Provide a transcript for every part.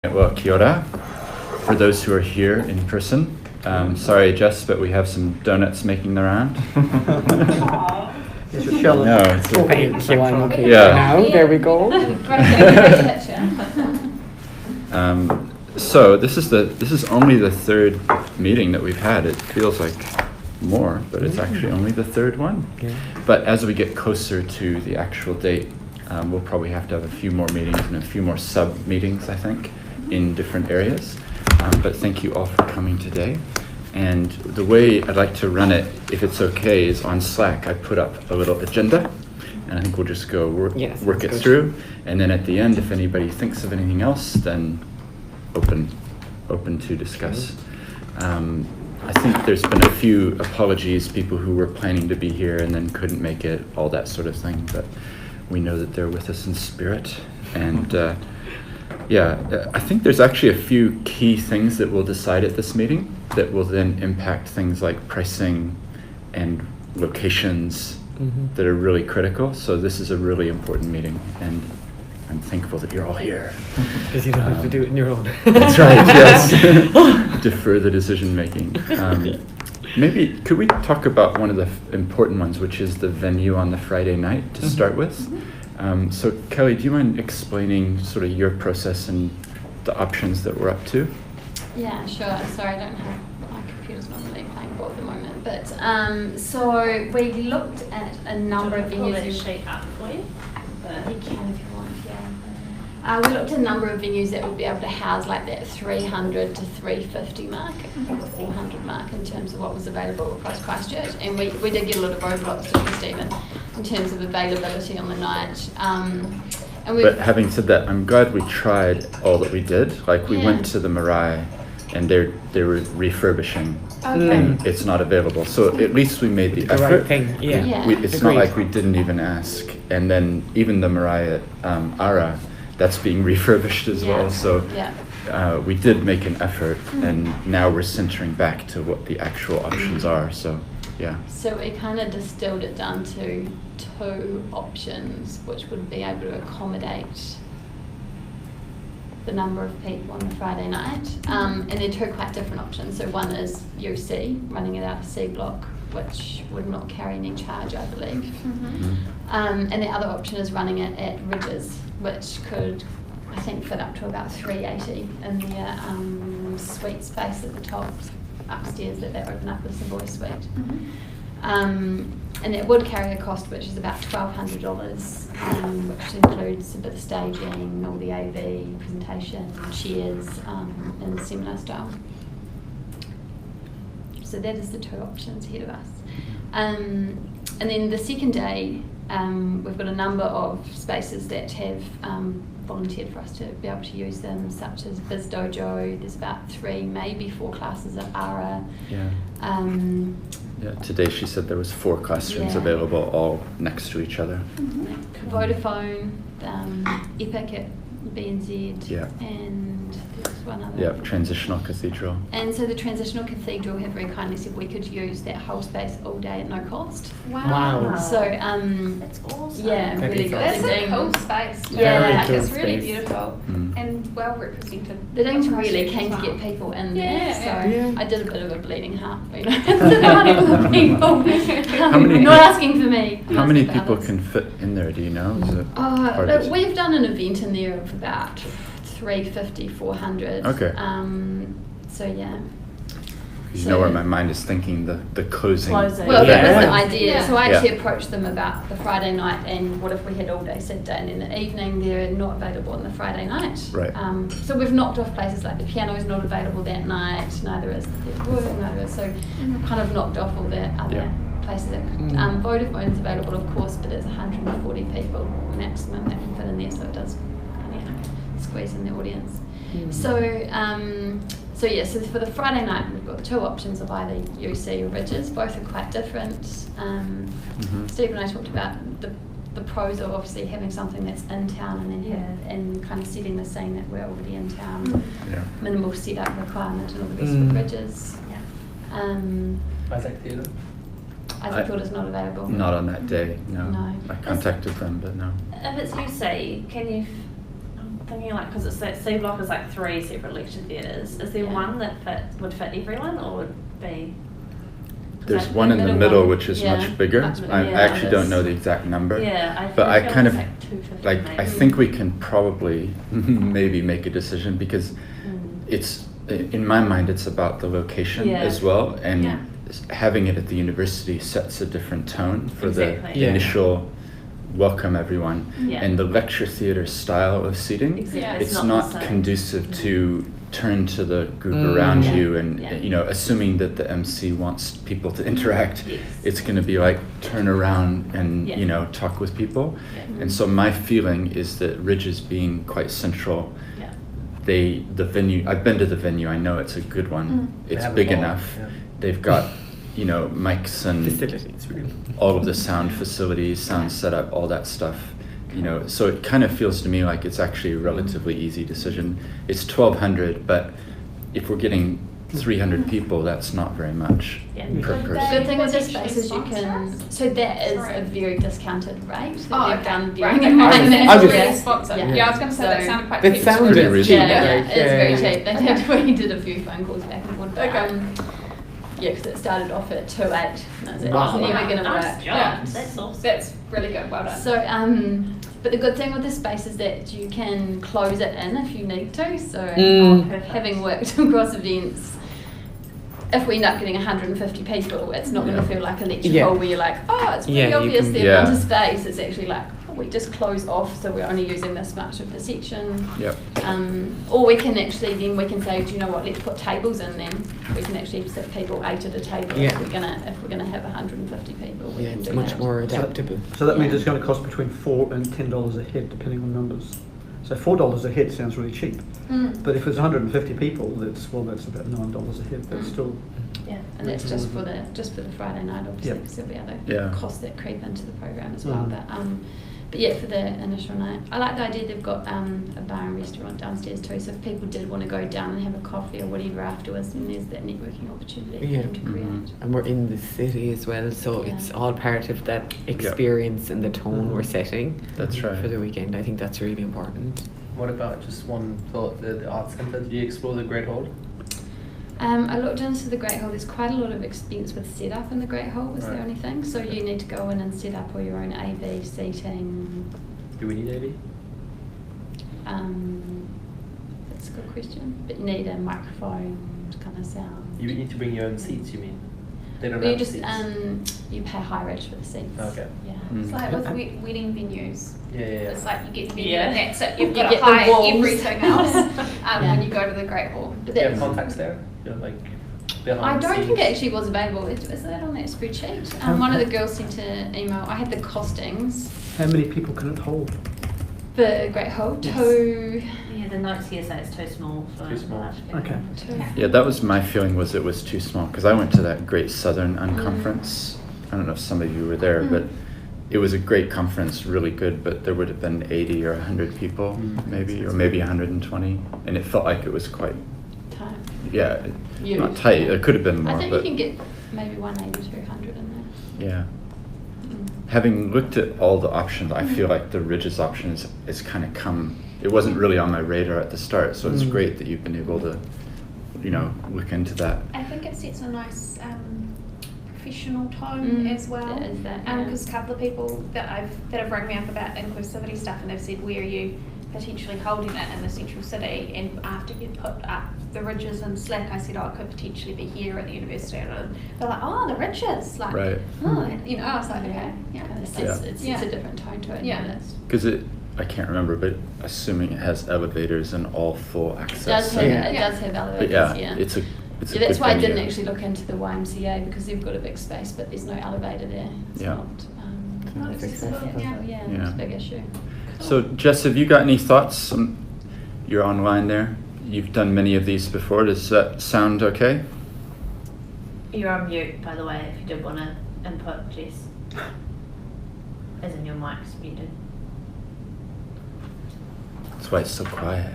Well, kia ora. For those who are here in person, sorry Jess, but we have some donuts making the round. No, it's Now, there we go. So this is only the third meeting that we've had. It feels like more, but it's actually only the third one. Yeah. But as we get closer to the actual date, we'll probably have to have a few more meetings and a few more sub-meetings, I think, in different areas. But thank you all for coming today. And the way I'd like to run it, if it's okay, is on Slack. I put up a little agenda, and I think we'll just go work it through. And then at the end, if anybody thinks of anything else, then open to discuss. I think there's been a few apologies, people who were planning to be here and then couldn't make it, all that sort of thing. But we know that they're with us in spirit. And I think there's actually a few key things that we'll decide at this meeting that will then impact things like pricing and locations that are really critical. So this is a really important meeting, and I'm thankful that you're all here. Because you don't have to do it on your own. That's right, yes. Defer the decision making. Maybe could we talk about one of the important ones, which is the venue on the Friday night to start with? So Kelly, do you mind explaining sort of your process and the options that we're up to? Yeah, sure. Sorry, I don't have, my computer's not really playing ball at the moment. But so we looked at a number of venues. Pull that sheet up for you. You can if you want, yeah. We looked at a number of venues that would be able to house like that 300 to 350 mark, or the 400 mark in terms of what was available across Christchurch. And we did get a lot of roadblocks, didn't we, Stephen, in terms of availability on the night. But having said that, I'm glad we tried all that we did. Like we went to the Marae, and they were refurbishing, and it's not available. So at least we made the effort. Right thing, yeah. It's not like we didn't even ask. And then even the Marae at Ara, that's being refurbished as well. So we did make an effort, and now we're centering back to what the actual options are. So So we kind of distilled it down to two options, which would be able to accommodate the number of people on the Friday night. And they're two quite different options. So one is UC, running it out of C block, which would not carry any charge, I believe. And the other option is running it at Ridges, which could, I think, fit up to about 380 in their suite space at the top upstairs that they open up as the boys' suite. And it would carry a cost which is about $1,200, which includes a bit of staging, all the AV, presentation, chairs, and seminar style. So that is the two options ahead of us. And then the second day, we've got a number of spaces that have volunteered for us to be able to use them, such as Biz Dojo. There's about 3, maybe 4 classes at Ara. Today she said there was 4 classrooms available, all next to each other. Vodafone, Epic at BNZ, and there's one other. Transitional Cathedral. And so the Transitional Cathedral have very kindly said we could use that whole space all day at no cost. Wow. So that's awesome. Yeah, really good. That's a cool space. Yeah, it's really beautiful and well represented. They're really keen to get people in there. So I did a bit of a bleeding heart. People. Not asking for me. How many people can fit in there? Do you know? Is it we've done an event in there of about 350, 400. Okay. So yeah. You know where my mind is thinking, the closing. Well, that was the idea. Yeah. So I actually approached them about the Friday night and what if we had all day Saturday, and in the evening they're not available on the Friday night. Right. So we've knocked off places like the piano is not available that night, neither is the wood, neither is, so kind of knocked off all the other places. Vodafone's available, of course, but it's 140 people maximum that can fit in there, so it does kind of squeeze in the audience. So for the Friday night, we've got 2 options of either UC or Ridges. Both are quite different. Steve and I talked about the pros of obviously having something that's in town and then and kind of setting the scene that we're already in town. Minimal setup requirement and all the rest with Ridges. Isaac Theatre? Isaac Theatre's not available. Not on that day, no. I contacted them, but no. If it's UC, can you thinking like, because it's that C block is like 3 separate lecture theatres. Is there Yeah. one that would fit everyone, or would be? There's Like, one in the middle middle, one, which is yeah. much bigger. I Yeah, actually don't that's- know the exact number. Yeah, But I feel kind it's of, like 250 like, I maybe. think we can probably maybe make a decision because it's, in my mind, it's about the location Yeah. as well. And Yeah. having it at the university sets a different tone for Exactly. the Yeah. initial welcome everyone. Yeah. And the lecture theatre style of seating, Exactly. it's the not same. conducive to turn to the group Mm. around Yeah. you and, Yeah. you know, assuming that the MC wants people to interact, Yes. it's going to be like turn around and, Yeah. you know, talk with people. Yeah. And so my feeling is that Ridges being quite central, Yeah. the venue, I've been to the venue, I know it's a good one. They It's have a big bar, enough. yeah. They've got, you know, mics and Facilities, really. all of the sound facilities, sound setup, all that stuff. You know, so it kind of feels to me like it's actually a relatively easy decision. It's 1,200, but if we're getting 300 people, that's not very much Yeah. per Could The person. good thing with this Potentially space is you can, sponsor us? so that is Sorry. a very discounted rate that Oh, they've okay. done. Right, bearing okay. in mind I that was- it's really really sponsored. Yeah. Yeah, I was going to say that So- sounded quite That cheap. sounded Pretty reasonable. Yeah, yeah, like, it's very yeah. cheap. They Okay. we did a few phone calls back and forth, but Okay. yeah, because it started off at 2.8. And I was like, Wow. it's never going to Nice work. job. Yeah. That's awesome. That's really good. Well done. So, but the good thing with this space is that you can close it in if you need to. So, Mm. having worked across events, if we end up getting 150 people, it's not going Yeah. to feel like a lecture Yeah. hall where you're like, oh, it's pretty Yeah, you obvious can- the Yeah. amount of space. It's actually like, oh, we just close off, so we're only using this much of the section. Yep. Or we can actually then we can say, do you know what? Let's put tables in. Then we can actually sit people 8 at a table Yeah. if we're gonna have 150 people. We Yeah, can it's do much that. more adaptable. So that means Yeah. it's going to cost between $4 and $10 a head, depending on numbers. So $4 a head sounds really cheap, but if it's 150 people, that's about $9 a head. That's still Yeah, and that's just for the Friday night, obviously, Yep. because there'll be other Yeah. costs that creep into the program as well. Mhm. But yeah, for the initial night, I like the idea they've got a bar and restaurant downstairs too. So if people did want to go down and have a coffee or whatever afterwards, then there's that networking opportunity Yeah. for them to create. Mhm. And we're in the city as well, so Yeah. it's all part of that experience and the tone we're setting That's right. for the weekend. I think that's really important. What about just one thought, the Arts Centre? Did you explore the Great Hall? I looked into the Great Hall. There's quite a lot of expense with setup in the Great Hall. Was the Right. only thing. So you need to go in and set up all your own AV seating. Do we need AV? That's a good question. But you need a microphone kind of sound. You need to bring your own seats, you mean? They don't Well, you have just seats. you pay high rate for the seats. Okay. Yeah. Mm. It's like with wedding venues. Yeah. It's like you get the venue Yeah. and that's it. You've You got get to the hire walls. everything else Yeah. when you go to the Great Hall. But Do you have that's- contacts there? You know, like behind I the don't think scenes? it actually was available. Is that on that spreadsheet? One of the girls sent an email. I had the costings how many people can it hold? for Great Hall. Yes. Yeah, the notes here say it's too small for Too small. large Okay. gathering. Yeah, that was my feeling, was it was too small, because I went to that Great Southern Unconference. I don't know if some of you were there, but it was a great conference, really good, but there would have been 80 or 100 people, maybe, or maybe 120, and it felt like it was quite, Time. yeah, You- not tight. It could have been more, I think but you can get maybe 180, 200 in there. yeah. Mm. Having looked at all the options, I feel like the Ridges option is kind of it wasn't really on my radar at the start, so it's great that you've been able to, you know, look into that. I think it sets a nice professional tone as well. It is that, yeah. Because a couple of people that have rung me up about inclusivity stuff, and they've said, where are you potentially holding it in the central city? And after you put up the Ridges in Slack, I said, oh, it could potentially be here at the university. And they're like, oh, the Ridges, like, Right. oh, you know, I was like, okay, yeah. Kind of Yeah. sets, it's Yeah. a different tone to it. Yeah. and it's- Because I can't remember, but assuming it has elevators and all full access. It does have, Yeah. it does have But elevators, yeah, yeah. it's a Yeah, that's good why I venue. didn't actually look into the YMCA, because they've got a big space, but there's no elevator there. It's Yeah. not, not it's accessible. yeah, Yeah. it's a big issue. So Jess, have you got any thoughts? You're online there. You've done many of these before. Does that sound okay? You're on mute, by the way, if you did want to input, Jess. As in your mic's muted. That's why it's so quiet.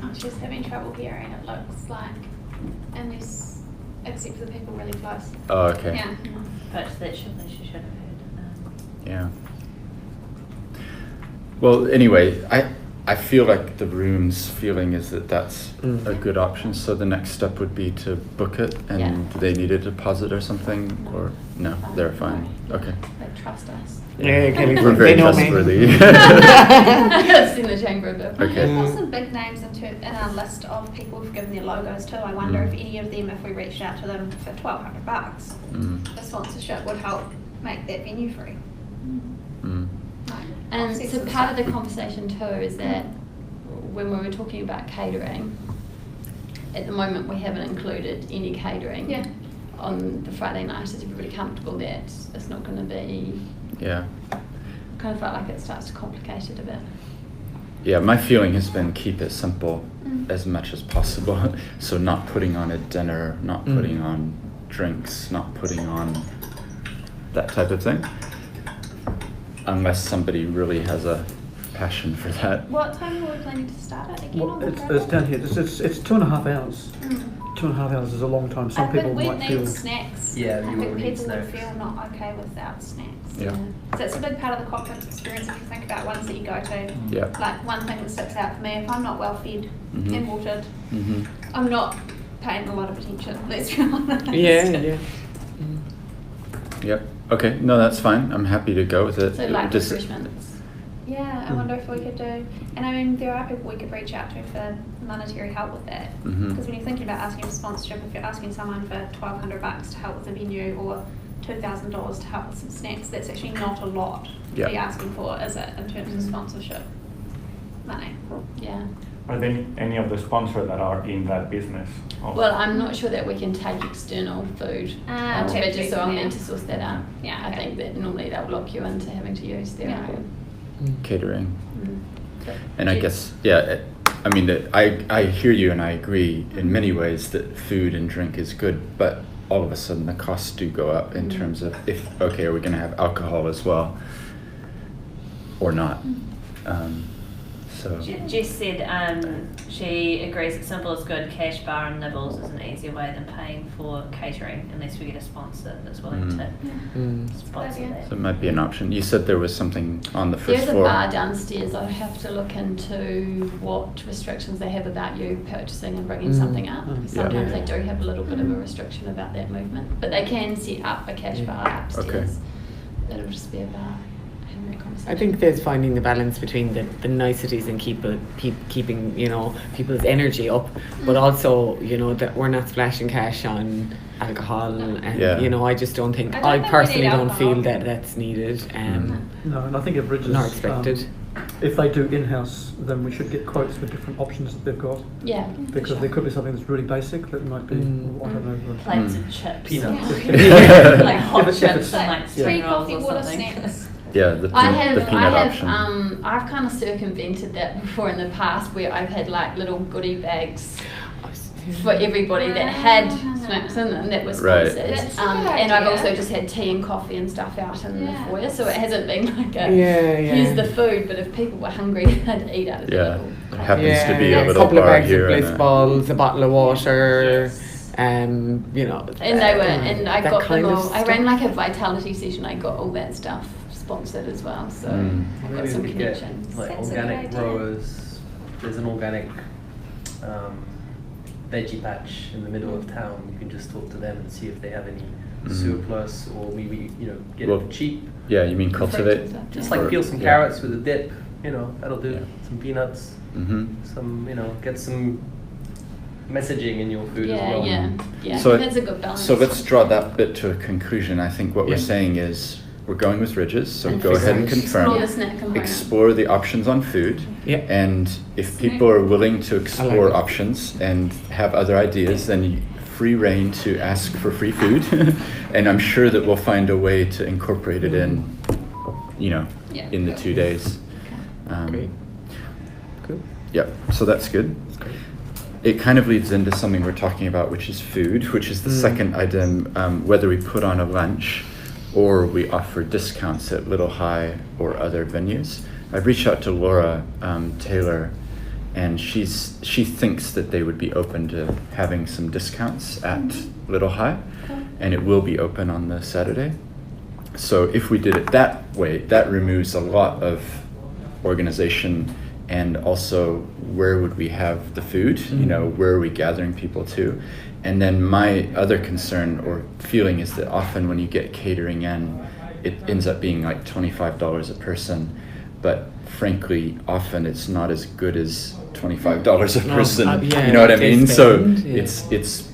I'm just having trouble hearing. It looks like, unless, except for the people really close. Oh, okay. Yeah. But that she should have heard. Yeah. Well, anyway, I feel like the room's feeling is that that's a good option. So the next step would be to book it, and Yeah. do they need a deposit or something, or no? They're fine. Okay. They trust us. Yeah, Kelly, We're very they know me. trustworthy. It's in the chamber a bit. Okay. We've got some big names in our list of people who've given their logos too. I wonder if any of them, if we reached out to them for $1,200, the sponsorship would help make that venue free. Like, And offsets so and part of stuff. the conversation too is that when we were talking about catering, at the moment we haven't included any catering Yeah. on the Friday night. Is everybody comfortable that it's not going to be? Yeah. Kind of felt like it starts to complicate it a bit. Yeah, my feeling has been keep it simple Mm. as much as possible. So not putting on a dinner, not putting on drinks, not putting on that type of thing. Unless somebody really has a passion for that. What time were we planning to start it again? Well, on the it's Friday? down here. It's 2.5 hours. 2.5 hours is a long time. Some I people think might we'd feel. need snacks. Yeah, I you will think need people snacks. would feel not okay without snacks. Yeah. So it's a big part of the conference experience if you think about ones that you go to. Yeah. Like one thing that sticks out for me, if I'm not well fed Mhm. and watered, Mm-hmm. I'm not paying a lot of attention, let's be honest. Yeah. Yep. Okay. No, that's fine. I'm happy to go with it. So like Just- refreshments. Yeah, I wonder if we could do, and I mean, there are people we could reach out to for monetary help with that. Mhm. Because when you're thinking about asking for sponsorship, if you're asking someone for $1,200 to help with the venue or $2,000 to help with some snacks, that's actually not a lot to Yeah. be asking for, is it, in terms of sponsorship money? Yeah. Are there any of the sponsors that are in that business? Also? Well, I'm not sure that we can take external food Ah, onto okay, Bridges, so I'll yeah. need to source that out. Yeah, I okay. think that normally they'll lock you into having to use their Yeah. own. catering. But And I do- guess, yeah, I mean, I hear you and I agree in many ways that food and drink is good, but all of a sudden the costs do go up in terms of okay, are we going to have alcohol as well or not? So, Jess said she agrees that simple is good. Cash bar and nibbles is an easier way than paying for catering, unless we get a sponsor that's willing to sponsor Idea. that. so it might be an option. You said there was something on the first There's a floor. bar downstairs. I'll have to look into what restrictions they have about you purchasing and bringing something up. Sometimes Yeah. they do have a little bit of a restriction about that movement, but they can set up a cash bar upstairs. It'll just be about having that conversation. I think there's finding the balance between the niceties and keeping people's energy up, but also that we're not splashing cash on alcohol, and Yeah. I just don't think I don't I think we personally need don't feel alcohol. that that's needed. No, and I think at Bridges, Not expected. If they do in-house, then we should get quotes for different options that they've got. Yeah. Because there could be something that's really basic that might be, I don't know. Plates of chips. Peanuts. Yeah. Like hot If it's- chips and like Yeah. Three spring rolls coffee, or water, something. snacks. Yeah, the peanut option. I've kind of circumvented that before in the past, where I've had like little goodie bags for everybody that had snacks in them that was Right. sponsored. That's a good And I've idea. also just had tea and coffee and stuff out in Yeah. the foyer, so it hasn't been like a Yeah. here's the food, but if people were hungry, they'd eat out of the Yeah, little it cup. happens to be a a little couple of bar bags here of and bliss a- balls, a bottle of water, And they were, and I that got kind them of all. I stuff. ran like a vitality session. I got all that stuff sponsored as well, so I've got Maybe some we could get connections. like That's a good organic idea. growers. There's an organic veggie patch in the middle of town. You can just talk to them and see if they have any surplus, or maybe get Well, it cheap. Yeah, you mean cultivate? and stuff, Just yeah. like peel some Yeah. carrots with a dip. That'll do. Yeah. Some peanuts. Mm-hmm. Some get some messaging in your food as Yeah, well. yeah. So That's a good balance. So let's draw that bit to a conclusion. I think what we're Yeah. saying is we're going with Ridges, so And go ahead and explore confirm. the snack component. Explore the options on food. Yeah. And if people are willing to explore it. options and have other ideas, then free reign to ask for free food. And I'm sure that we'll find a way to incorporate it in, Yeah. in the 2 days. Great. Cool. Yep, so that's good. It kind of leads into something we're talking about, which is food, which is the second item, whether we put on a lunch or we offer discounts at Little High or other venues. I've reached out to Laura Taylor, and she thinks that they would be open to having some discounts at Little High. and it will be open on the Saturday. So if we did it that way, that removes a lot of organization, and also where would we have the food? You know, where are we gathering people to? And then my other concern or feeling is that often when you get catering in, it ends up being like $25 a person, but frankly, often it's not as good as $25 a person. You know what I mean? So it's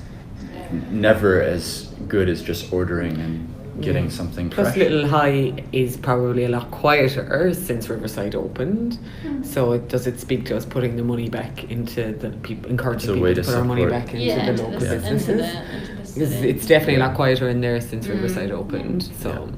never as good as just ordering and getting something Plus fresh. Little High is probably a lot quieter since Riverside opened. So it speak to us putting the money back into the people, encouraging It's a way people to to put our money support. back into the local businesses. Into the Because city. it's definitely a Yeah. lot quieter in there since Riverside opened. So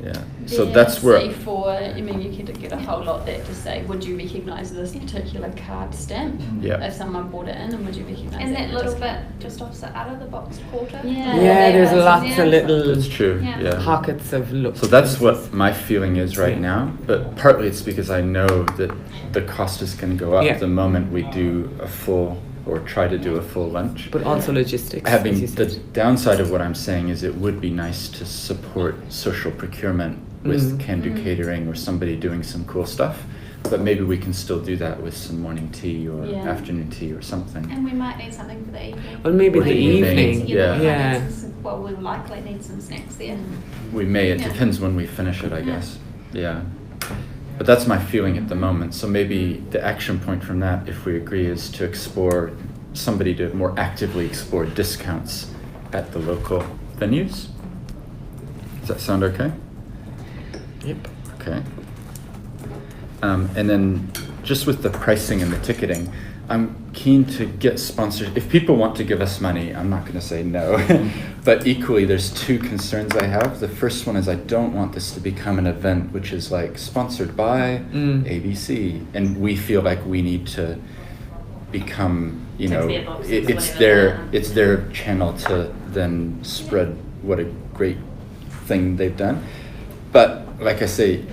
Yeah. So that's where. I mean, you could get a whole lot there to say, would you recognise this particular card stamp Yeah. if someone brought it in, and would you recognise And it? that little bit just opposite out of the box quarter. Yeah. there's Yeah. lots of little That's true. Yeah. Yeah. pockets of look. So that's what my feeling is right now, but partly it's because I know that the cost is going to go up Yeah. the moment we do a full or try to do a full lunch. But also logistics. as Having you the said. downside of what I'm saying is it would be nice to support social procurement with can do catering or somebody doing some cool stuff, but maybe we can still do that with some morning tea or Yeah. afternoon tea or something. And we might need something for the evening. Well, maybe Or the the evening, evening. yeah. Yeah. Well, we'll likely need some snacks there. We may, it Yeah. depends when we finish it, I guess. Yeah. But that's my feeling at the moment. So maybe the action point from that, if we agree, is to explore, somebody to more actively explore discounts at the local venues. Does that sound okay? Yep. Okay. And then just with the pricing and the ticketing, I'm keen to get sponsors. If people want to give us money, I'm not going to say no. But equally, there's two concerns I have. The first one is I don't want this to become an event which is like sponsored by ABC, and we feel like we need to become, you Take know, their boxes, it's whatever. it's their channel to then spread what a great thing they've done. But like I say,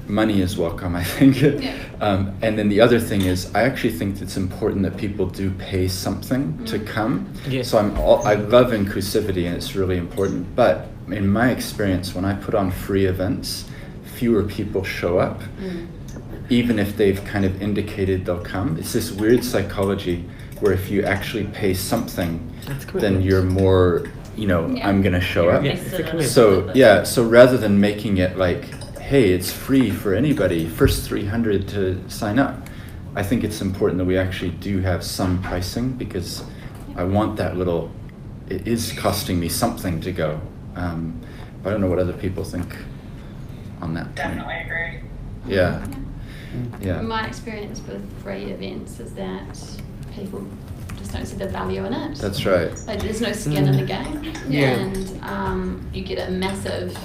money is welcome, I think. And then the other thing is, I actually think it's important that people do pay something to come. Yes. So I love inclusivity, and it's really important. But in my experience, when I put on free events, fewer people show up, even if they've kind of indicated they'll come. It's this weird psychology where if you actually pay something, That's then commitment. you're more, you know, Yeah. I'm gonna show up. Yeah, it's a commitment. So rather than making it like, hey, it's free for anybody, first 300 to sign up, I think it's important that we actually do have some pricing, because I want that little, it is costing me something to go. But I don't know what other people think on that point. Definitely agree. Yeah. Yeah. My experience with free events is that people just don't see the value in it. That's right. Like, there's no skin in the game, Yeah. and you get a massive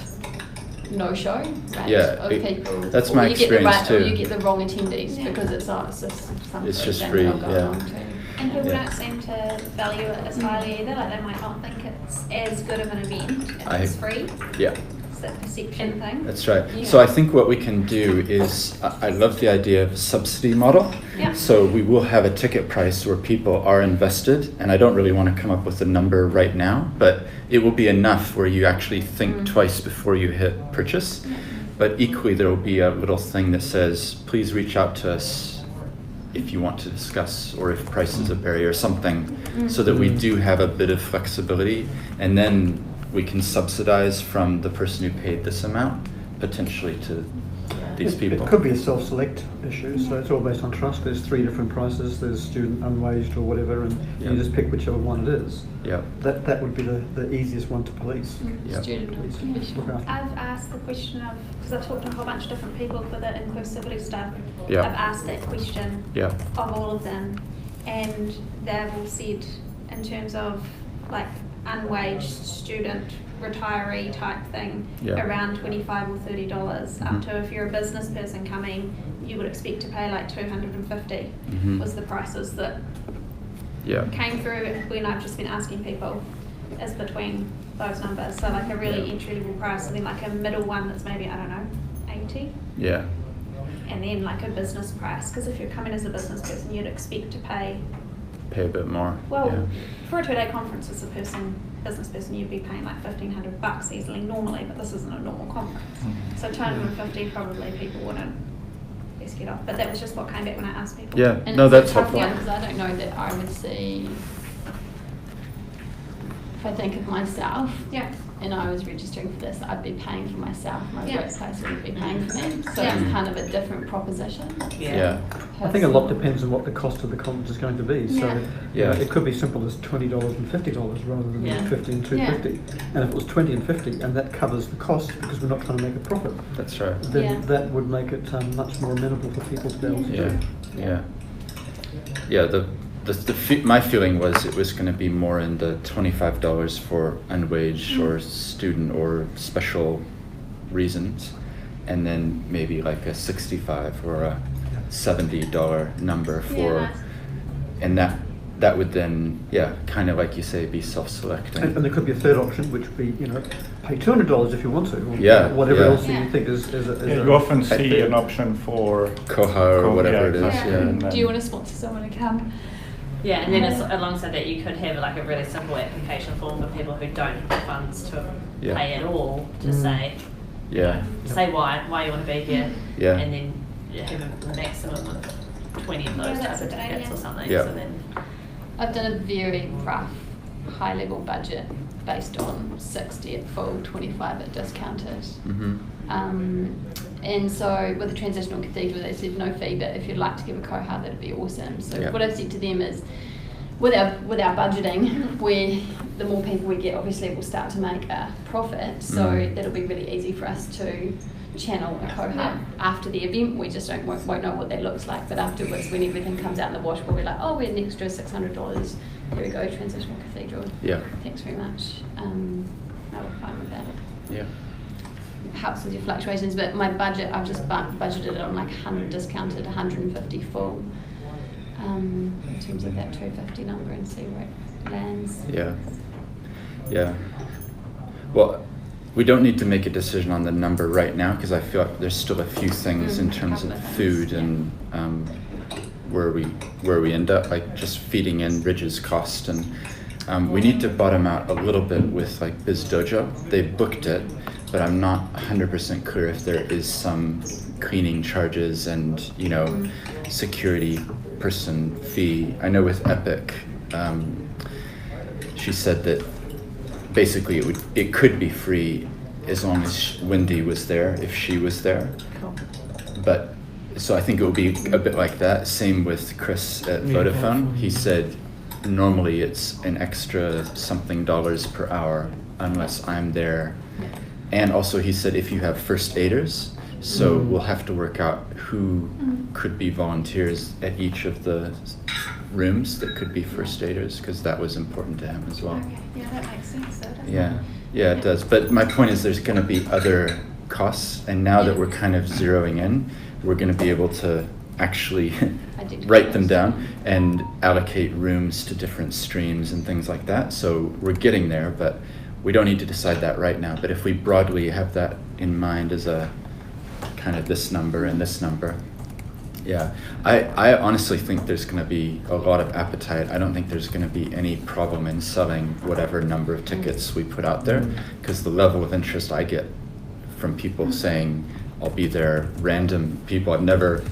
no-show rate Yeah, of people. that's or my you get the experience Or too. you get the wrong attendees Yeah. because it's just something It's just that free, they'll go yeah. along to. And people Yeah. don't seem to value it as highly either. Like, they might not think it's as good of an event if it's free. Yeah. It's that perception thing. That's right. Yeah. So I think what we can do is, I love the idea of a subsidy model. Yeah. So we will have a ticket price where people are invested, and I don't really want to come up with a number right now, but it will be enough where you actually think twice before you hit purchase. But equally, there will be a little thing that says, please reach out to us if you want to discuss, or if price is a barrier or something, so that we do have a bit of flexibility, and then we can subsidize from the person who paid this amount, potentially to these people. It could be a self-select issue, so it's all based on trust. There's 3 different prices. There's student, unwaged, or whatever, and Yeah. you just pick whichever one it is. Yeah. That would be the easiest one to police. Yeah. Student Look information. after. I've asked the question of, because I've talked to a whole bunch of different people for the inclusivity stuff. Yeah. I've asked that question Yeah. of all of them, and they've all said, in terms of like unwaged student retiree type thing, Yeah. around $25 or $30. Up Mhm. to, if you're a business person coming, you would expect to pay like $250. Mhm. Was the prices that Yeah. came through when I've just been asking people, is between those numbers. So like a really Yeah. entry level price, and then like a middle one that's maybe, I don't know, 80, Yeah. and then like a business price. Because if you're coming as a business person, you'd expect to pay, Pay a bit more. well, Yeah. for a 2-day conference as a person, business person, you'd be paying like $1,500 easily normally, but this isn't a normal conference. So 250 probably people wouldn't best get off. But that was just what came back when I asked people. Yeah, And no, it's that's a tough helpful. one because I don't know that I would see. If I think of myself, Yeah. and I was registering for this, I'd be paying for myself. My Yeah. workplace would be paying for me. So Yeah. it's kind of a different proposition. Yeah. I think a lot depends on what the cost of the conference is going to be. So Yeah. Yeah. it could be simple as $20 and $50 rather than Yeah. 50 and $250. And if it was 20 and 50 and that covers the cost because we're not trying to make a profit, That's right. then Yeah. that would make it much more amenable for people to be able to Yeah, do. yeah. Yeah, my feeling was it was going to be more in the $25 for unwaged or student or special reasons, and then maybe like a $65 or a $70 number for, Yeah. and that would then, kind of like you say, be self-selecting. And there could be a third option, which would be, pay $200 if you want to, or Yeah, whatever yeah. else Yeah. you think is Yeah, you often see an option for Koha or whatever it is, exactly. yeah. And Do you want to sponsor someone to come? Yeah, and then alongside that, you could have like a really simple application form for people who don't have the funds to Yeah. pay at all to say Yeah, why you want to be here, Yeah. and then have a maximum of 20 of those Yeah, type that's of a good tickets idea. or something. Yeah. So then, I've done a very rough, high-level budget based on 60 at full, 25 at discounted. hmm And so with the Transitional Cathedral, they said no fee, but if you'd like to give a koha, that'd be awesome. So Yeah. what I've said to them is, with our budgeting, the more people we get, obviously we'll start to make a profit. So Mm. that'll be really easy for us to channel a koha after the event. We just won't know what that looks like, but afterwards, when everything comes out in the wash, we'll be like, oh, we had an extra $600. Here we go, Transitional Cathedral. Yeah. Thanks very much. I was fine with that. Yeah. Helps with your fluctuations, but my budget, I've just budgeted it on like 100 discounted, 150 full, in terms of that 250 number, and see where it lands. Yeah. Yeah. Well, we don't need to make a decision on the number right now because I feel like there's still a few things in terms of couple of food things, and where we end up, like just feeding in Ridge's cost, and we need to bottom out a little bit with like Biz Dojo. They booked it, but I'm not 100% clear if there is some cleaning charges and security person fee. I know with Epic, she said that basically it could be free as long as Wendy was there, if she was there. Cool. But so I think it will be a bit like that. Same with Chris at Yeah, Vodafone. He said normally it's an extra something dollars per hour unless I'm there. And also he said if you have first aiders, so we'll have to work out who could be volunteers at each of the rooms that could be first aiders, because that was important to him as well. Okay. Yeah, that makes sense. Though, doesn't Yeah, it? yeah, it does. But my point is there's going to be other costs, and now that we're kind of zeroing in, we're going to be able to actually write them down and allocate rooms to different streams and things like that. So we're getting there, but we don't need to decide that right now. But if we broadly have that in mind as a kind of this number and this number, yeah, I honestly think there's going to be a lot of appetite. I don't think there's going to be any problem in selling whatever number of tickets we put out there, because the level of interest I get from people saying, I'll be there, random people, I've never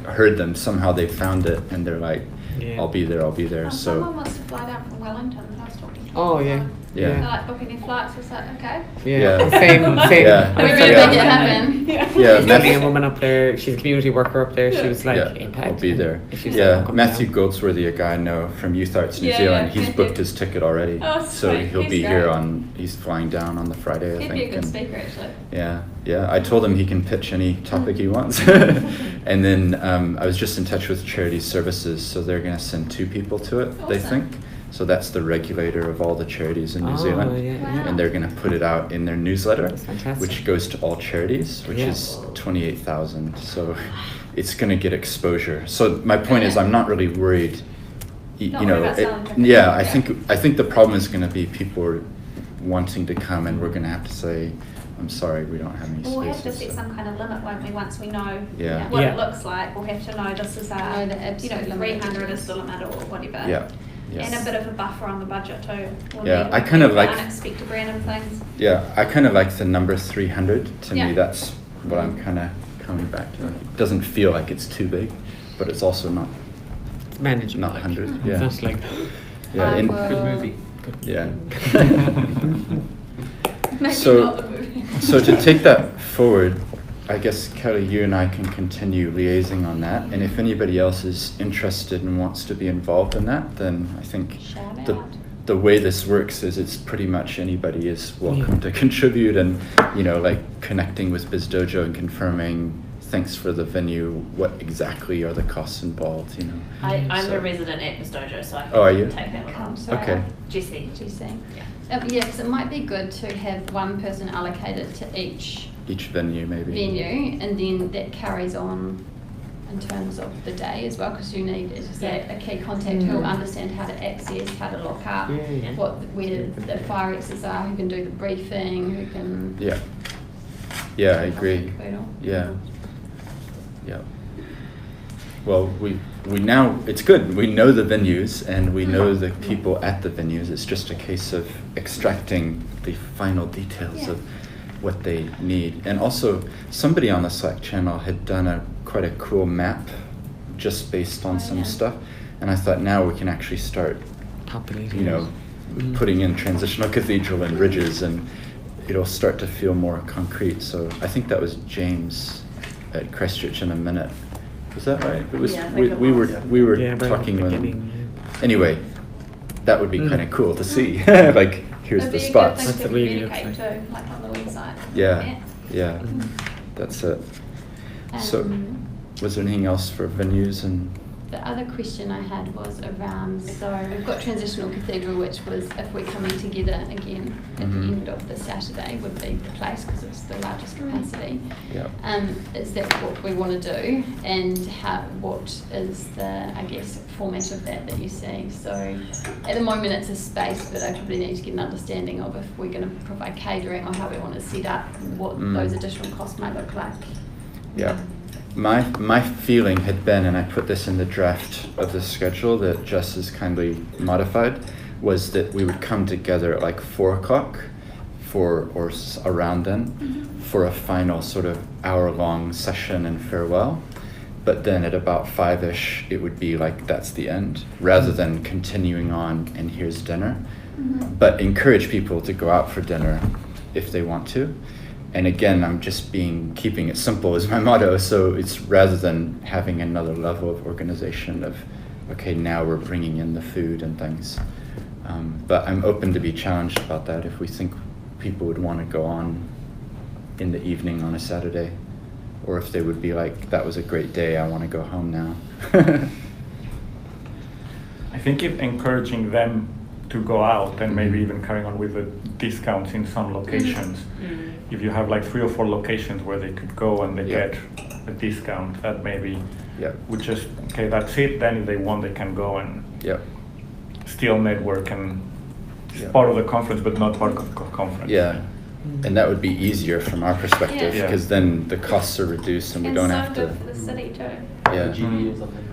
heard them, somehow they found it and they're like, Yeah. I'll be there. Someone So wants to fly down from Wellington. I was talking to Oh, them. yeah. Yeah. They're like booking their flights. It's like, okay. Yeah. Yeah. Same. Yeah. We're I going to said- make it happen. yeah, There's definitely a woman up there. She's a community worker up there. She was like, yeah, impact. I'll be there. And she was Yeah, like, "Come Matthew down." Goldsworthy, a guy I know from Youth Arts New Yeah, Zealand, yeah, he's yeah, booked yeah. his ticket already. Oh, So sweet. he'll He's be here great. he's flying down on the Friday, I He'd think. be a good and- speaker, actually. Yeah. I told him he can pitch any topic he wants. And then I was just in touch with Charity Services, so they're going to send 2 people to it, they Awesome. think. So that's the regulator of all the charities in New Oh, Zealand. yeah, yeah. And they're going to put it out in their newsletter, That's fantastic. which goes to all charities, which Yeah. is 28,000. So it's going to get exposure. So my point is, I'm not really worried. Not worried about selling tickets. Yeah, I Yeah. think the problem is going to be people are wanting to come, and we're going to have to say, I'm sorry, we don't have any We'll have to spaces. set so- some kind of limit, won't we? Once we know Yeah. what Yeah. it looks like, we'll have to know this is our, Know the absolute limit. 300 is the limit or whatever. Yeah. Yes. And a bit of a buffer on the budget too. We'll Yeah, need I kind of like- unexpected random things. Yeah, I kind of like the number 300. To me, Yeah. that's what I'm kind of coming back to. It doesn't feel like it's too big, but it's also not. It's manageable. Not like, 100, It's yeah. not like Yeah, I in- will- Good movie. yeah. Maybe So- not the movie. So to take that forward, I guess Kelly, you and I can continue liaising on that. And if anybody else is interested and wants to be involved in that, then I think Shout the out. the way this works is it's pretty much anybody is welcome to contribute, and like connecting with Biz Dojo and confirming thanks for the venue, what exactly are the costs involved, I'm So- a resident at Miss Dojo, so I can Oh, are you? take that Come, one. sorry. Okay. GC. GC. Yeah. Yeah, because it might be good to have one person allocated to each Each venue maybe. venue, and then that carries on in terms of the day as well, because you need, as you say, a key contact who will understand how to access, how to lock up, Yeah. where the fire exits are, who can do the briefing, who can. Yeah. Yeah, I agree. Caboodle. Yeah. Yeah. Well, we now, it's good. We know the venues and we know the people at the venues. It's just a case of extracting the final details Yeah. of what they need. And also, somebody on the Slack channel had done quite a cool map just based on Oh, some yeah. stuff. And I thought now we can actually start, populating. putting in transitional cathedral and ridges, and it'll start to feel more concrete. So I think that was James at Christchurch in a minute. Was that right? It was. Yeah, I think it we was. we were Yeah, right at the talking with. beginning, Anyway, that would be Mm. kind of cool to see. Like, here's It'd the be a good spots. thing That's to a really communicate good too, like on the website. Yeah, yeah, Mm. that's it. So, Um, was there anything else for venues and? The other question I had was around, so we've got Transitional Cathedral, which was if we're coming together again at Mhm. the end of the Saturday would be the place because it's the largest capacity. Yeah. Is that what we want to do, and what is the, I guess, format of that you see? So at the moment it's a space, but I probably need to get an understanding of if we're going to provide catering or how we want to set up, what Mm. those additional costs might look like. Yeah. My feeling had been, and I put this in the draft of the schedule that Jess has kindly modified, was that we would come together at like 4:00 around then for a final sort of hour-long session and farewell. But then at about 5-ish, it would be like that's the end, rather than continuing on and here's dinner. But encourage people to go out for dinner if they want to. And again, I'm just keeping it simple is my motto. So it's rather than having another level of organization of, okay, now we're bringing in the food and things. But I'm open to be challenged about that if we think people would want to go on in the evening on a Saturday, or if they would be like, that was a great day, I want to go home now. I think if encouraging them to go out and maybe even carrying on with the discounts in some locations. If you have like 3 or 4 locations where they could go and they Yeah. get a discount, that maybe Yeah. would just, okay, that's it. Then if they want, they can go and Yep. still network and it's Yeah. part of the conference, but not part of the conference. Yeah. And that would be easier from our perspective, Yeah. because then the costs are reduced and we don't have to. good for the city too. Yeah. GB or something.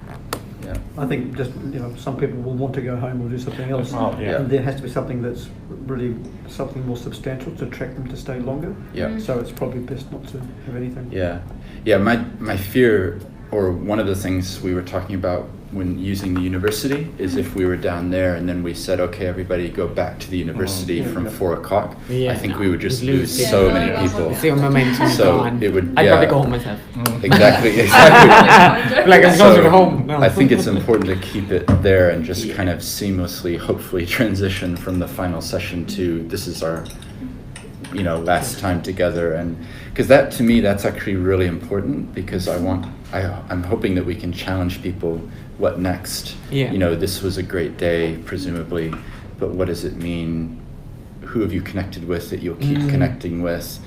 Yeah. I think just, some people will want to go home or do something else. Oh, yeah. And there has to be something that's really, something more substantial to attract them to stay longer. Yeah. So it's probably best not to have anything. Yeah, yeah. My fear, or one of the things we were talking about when using the university, is if we were down there and then we said, okay, everybody go back to the university Yeah. from 4:00. Yeah, I think no, we would just we'd lose lose it. so Yeah, many no, people. no, See your momentum So gone. it would- I'd yeah. probably go home myself. Exactly. Like I'm closer to So home. No. I think it's important to keep it there and just kind of seamlessly, hopefully, transition from the final session to this is our, last time together, and because that to me that's actually really important, because I'm hoping that we can challenge people. What next? Yeah. This was a great day, presumably, but what does it mean? Who have you connected with that you'll keep connecting with?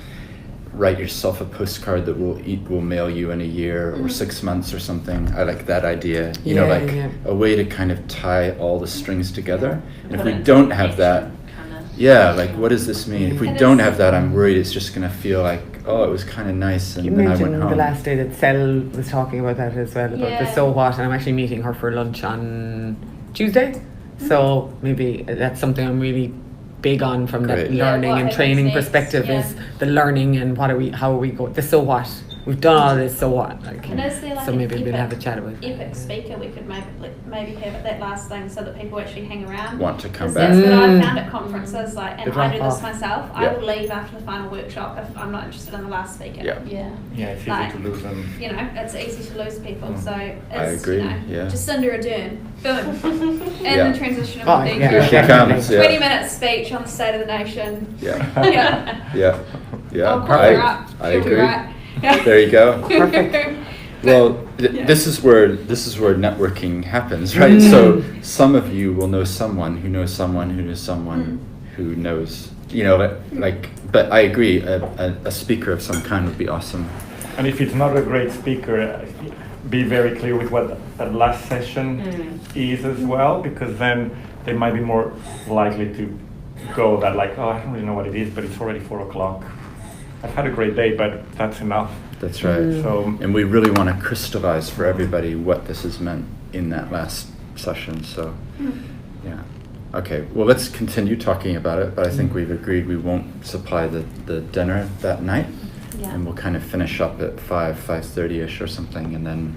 Write yourself a postcard that we'll mail you in a year or 6 months or something. I like that idea. Yeah. A way to kind of tie all the strings together. And if Put we it in don't have that, kinda. yeah, like what does this mean? If we It don't is- have that, I'm worried it's just going to feel like, oh, it was kind of nice, and You then I went mentioned home. the last day that Cell was talking about that as well, about the Yeah. so what, and I'm actually meeting her for lunch on Tuesday. So maybe that's something I'm really big on from Great. that Yeah, learning what and happens training next, perspective yeah. is the learning and how are we going, the so what. We've done all this, so what? Like, And is there like so an maybe we'll epic, have a chat about epic speaker we could maybe have at that last thing so that people actually hang around? Want to come Because back. that's what I've Mm. found at conferences, like, and Good I do wrap this up. myself. Yeah. I will leave after the final workshop if I'm not interested in the last speaker. Yeah. Yeah. Yeah, it's easy Like, to lose them. You know, it's easy to lose people. Mm. So it's, agree, you know, yeah. Jacinda Ardern, boom, and Yeah. the transition of Oh, the yeah. Here she Definitely. comes. Yeah. 20-minute speech on the state of the nation. Yeah. Yeah. Yeah. Yeah. I'll call her up. I She'll be agree. right. Yeah. There you go. Perfect. Well, Yeah. this is where networking happens, right? Mm. So some of you will know someone who knows someone who knows someone who knows, you know, like. But I agree, a speaker of some kind would be awesome. And if it's not a great speaker, be very clear with what that last session is as well, because then they might be more likely to go that like, oh, I don't really know what it is, but it's already 4 o'clock. I've had a great day, but that's enough. That's right. So And we really want to crystallize for everybody what this has meant in that last session. So, yeah. Okay, well, let's continue talking about it, but I think we've agreed we won't supply the dinner that night. Yeah. And we'll kind of finish up at 5:30ish or something, and then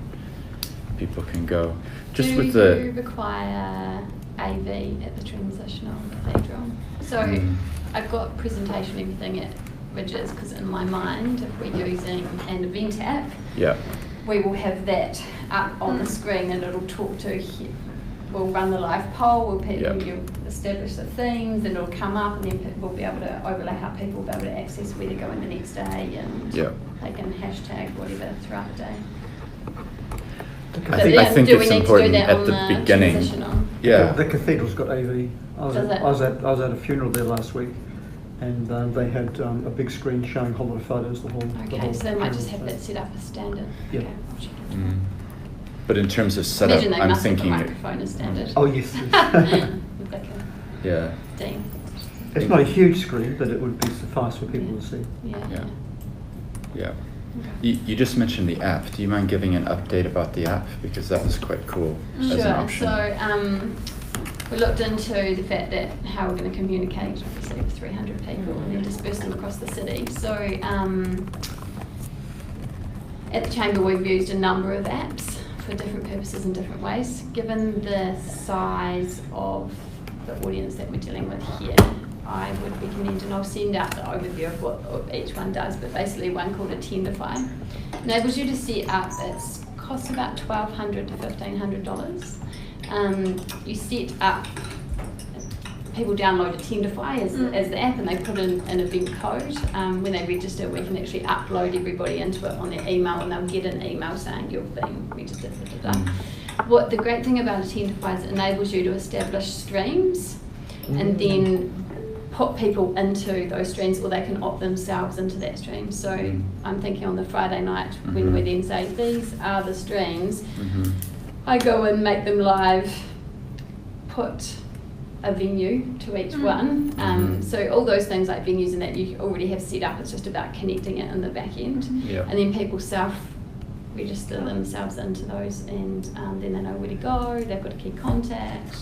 people can go. Just Do with you the... require AV at the Transitional Cathedral? So I've got presentation and everything at Ridges, because in my mind, if we're using an event app, Yeah. we will have that up on the screen and it'll talk to, we'll run the live poll, you'll establish the themes, and it'll come up, and then we'll be able to overlay how people will be able to access where they're going the next day, and Yeah. they can hashtag whatever throughout the day. I think do we it's need to do important that at on the beginning. transitional? Yeah. The cathedral's got AV. I was Does it? at a funeral there last week, and they had a big screen showing a whole lot of photos. The whole. Okay, so they might just have funeral, that set up as standard. Yeah. Okay, I'll check it. Mm. But in terms of setup, Imagine they I'm must thinking... have a microphone as standard. Oh yes. With like a Yeah. ding. It's not a huge screen, but it would be suffice for people to see. Yeah. Yeah. Yeah. You just mentioned the app. Do you mind giving an update about the app? Because that was quite cool as an Sure. option. So we looked into the fact that how we're going to communicate, obviously, with 300 people and then disperse them across the city. So at the Chamber, we've used a number of apps for different purposes in different ways. Given the size of the audience that we're dealing with here, I would recommend, and I'll send out the overview of what each one does, but basically one called Attendify enables you to set up, it costs about $1,200 to $1,500. You set up, people download Attendify as the app, and they put in an event code. When they register, we can actually upload everybody into it on their email, and they'll get an email saying you've been registered. What the great thing about Attendify is it enables you to establish streams and then put people into those streams, or they can opt themselves into that stream. So I'm thinking on the Friday night, when we then say these are the streams, I go and make them live, put a venue to each one. So all those things like venues and that you already have set up, it's just about connecting it in the back end. Yeah. And then people self-register themselves into those, and then they know where to go, they've got a key contact.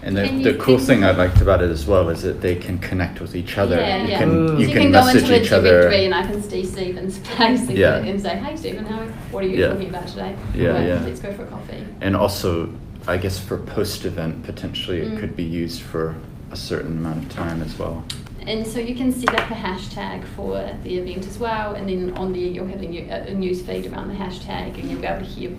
And Can the you cool think- thing I liked about it as well is that they can connect with each other. Yeah, you yeah. can So you you can can go message into a each other. directory and I can see Stephen's place and, Yeah. and say, hey Stephen, what are you Yeah. talking about today? Yeah, Right, yeah. let's go for a coffee. And also, I guess for post-event, potentially it could be used for a certain amount of time as well. And so you can set up a hashtag for the event as well, and then on there you'll have a news feed around the hashtag, and you'll be able to hear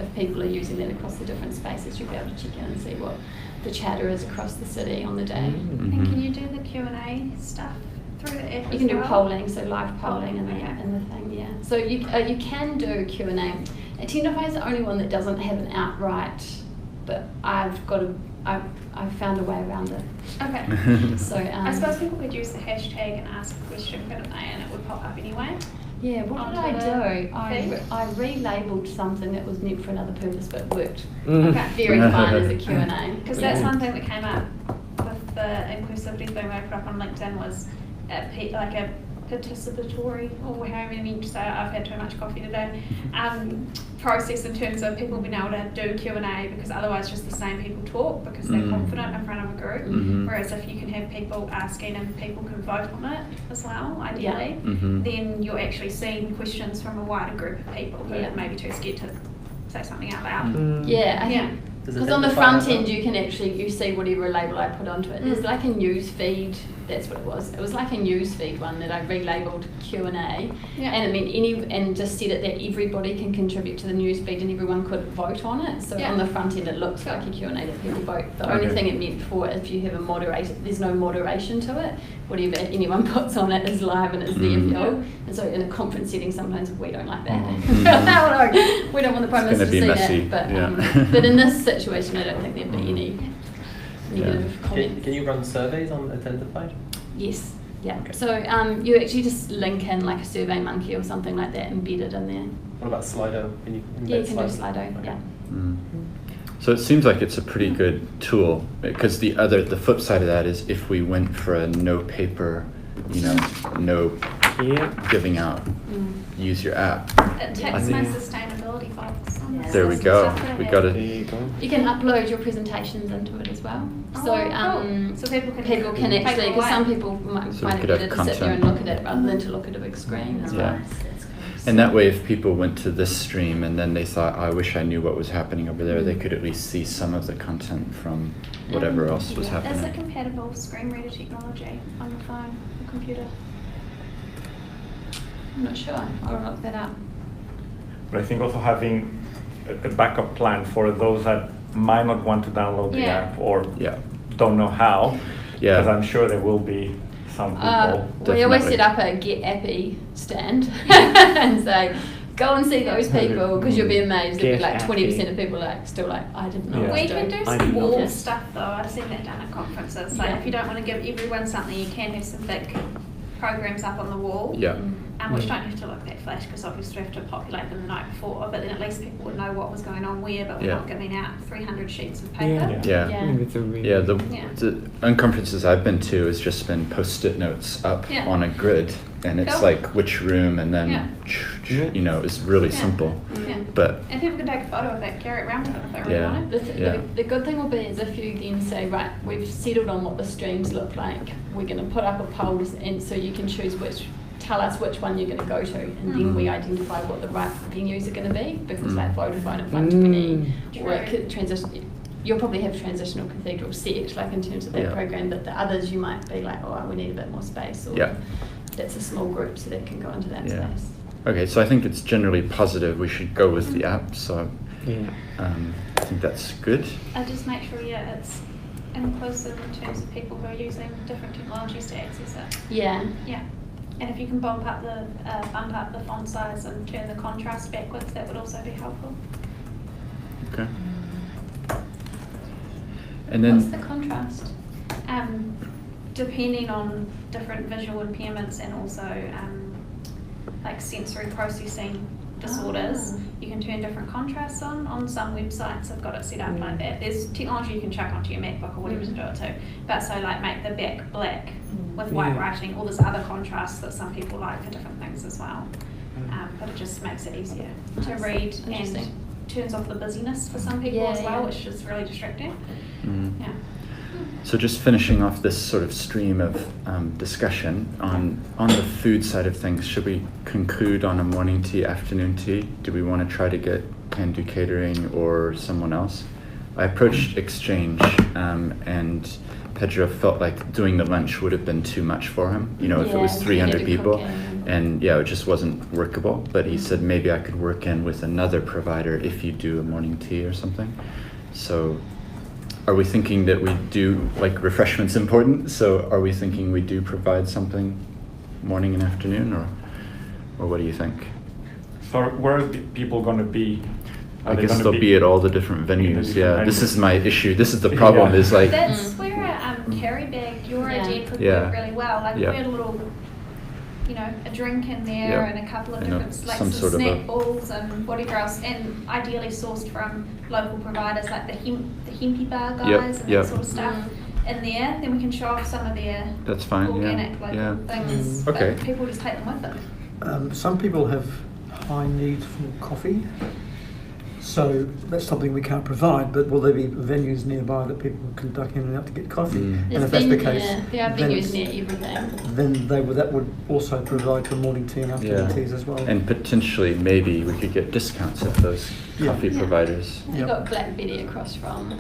if people are using that across the different spaces. You'll be able to check in and see what the chatter is across the city on the day. And can you do the Q&A stuff through the app You as can do well? polling, so live polling in the Okay. thing, yeah. So you can do Q&A. Attendify is the only one that doesn't have an outright, but I've found a way around it. Okay. So I suppose people could use the hashtag and ask a question, couldn't they? And it would pop up anyway. yeah, what did I onto do? the feed. I relabeled something that was meant for another purpose, but worked Okay. very fine as a Q&A. Because that's one thing that came up with the inclusivity thing that I put up on LinkedIn was like a participatory, or however you need to say it, I've had too much coffee today, process in terms of people being able to do Q&A, because otherwise just the same people talk because they're confident in front of a group. Whereas if you can have people asking and people can vote on it as well, ideally, then you're actually seeing questions from a wider group of people who are maybe too scared to say something out loud. I think because on the front end you can actually you see whatever label I put onto it. There's like a news feed. That's what it was. It was like a news feed one that I relabeled Q&A, and it meant and just said it that everybody can contribute to the news feed and everyone could vote on it. So on the front end it looks like a Q&A that people vote. The only thing it meant for if you have a moderator, there's no moderation to it. Whatever anyone puts on it is live and it's their view. And so in a conference setting sometimes we don't like that. No, we don't want the Prime Minister to see messy. that. But in this situation I don't think there'd be any negative comments. Can you run surveys on Attentified? Yes. Yeah. Okay. So you actually just link in like a Survey Monkey or something like that embedded in there. What about Slido? Can you embed Yeah, you can do Slido? Slido. Okay. Yeah. So it seems like it's a pretty good tool, because the flip side of that is if we went for a no paper, no giving out, use your app. It ticks my sustainability box. There we go. We got it. You can upload your presentations into it as well. Oh, So cool. So people can actually, take it because some away. people might So we find it could have better to sit there and content. look at it rather than to look at a big screen as well. That's cool. And that way, if people went to this stream and then they thought, I wish I knew what was happening over there, they could at least see some of the content from whatever else was Is happening. it compatible with screen reader technology on the phone or computer? I'm not sure. I'll look that up. But I think also having a backup plan for those that might not want to download the app or Yeah. don't know how, Yeah. because I'm sure there will be some people. We always Definitely. set up a Get Appy stand and say, go and see those people, because you'll be amazed. There'll be Get like Appy. 20% of people still like, I didn't know Yeah. what We to can do I some didn't know wall that. stuff though. I've seen that done at conferences. Like if you don't want to give everyone something, you can have some big programs up on the wall. Yeah. Which don't have to look that flash, because obviously we have to populate them the night before, but then at least people would know what was going on where, but we're Yeah. not giving out 300 sheets of paper. Yeah. Yeah. I think it's a really Yeah, good- the unconferences I've been to has just been post-it notes up Yeah. on a grid, and it's Cool. like which room, and then Yeah. it's really Yeah. simple. Yeah. But And people can take a photo of it, carry it around with them if they really Yeah. want it. The good thing will be is if you then say, right, we've settled on what the streams look like, we're going to put up a poll, and so you can choose tell us which one you're going to go to, and then we identify what the right venues are going to be, because like Vodafone at 120, or it could you'll probably have transitional cathedral set, like in terms of that Yeah. program, but the others you might be like, oh, we need a bit more space, or Yeah. that's a small group so that can go into that Yeah. space. okay, so I think it's generally positive. We should go with the app. So Yeah. I think that's good. I just make sure, it's inclusive in terms of people who are using different technologies to access it. Yeah. Yeah. And if you can bump up the font size and turn the contrast backwards, that would also be helpful. Okay. And then What's the contrast? Depending on different visual impairments and also like sensory processing disorders, you can turn different contrasts on. On some websites have got it set up like that. There's technology you can chuck onto your MacBook or whatever to do it too. But so like make the back black with white writing, all this other contrasts that some people like for different things as well. But it just makes it easier to Nice. read and Interesting. turns off the busyness for some people Yeah, as well, yeah. which is really distracting. Yeah. So just finishing off this sort of stream of discussion on the food side of things, should we conclude on a morning tea, afternoon tea? Do we want to try to get Can Do Catering or someone else? I approached Exchange, and Pedro felt like doing the lunch would have been too much for him. If it was Yeah, 300 maybe people, cooking. and it just wasn't workable. But he said maybe I could work in with another provider if you do a morning tea or something. So are we thinking that we do, like, refreshments important? So are we thinking we do provide something morning and afternoon, or what do you think? So where are the people going to be? Are I they guess gonna they'll be at all the different the venues. different Yeah, this venues? is my issue. This is the problem. Yeah. Is like, That's where carry bag, your Yeah. idea could Yeah. work really well. Like Yeah. we had a little, a drink in there Yeah. and a couple of And different like some some sort of snack a- balls and whatever else, and ideally sourced from local providers like the Hempy Bar guys Yep, and yep. that sort of stuff. in there, then we can show off some of their That's fine. organic Yeah. local Yeah. things. Mm. Okay. But people just take them with them. Some people have high need for coffee, so that's something we can't provide. But will there be venues nearby that people can duck in and out to get coffee? Mm. And if that's the case, there are then venues it's- near everything. then that would also provide for morning tea and afternoon teas as well. And potentially, maybe we could get discounts at those Yeah. coffee Yeah. providers. You've Yep. got Black Betty across from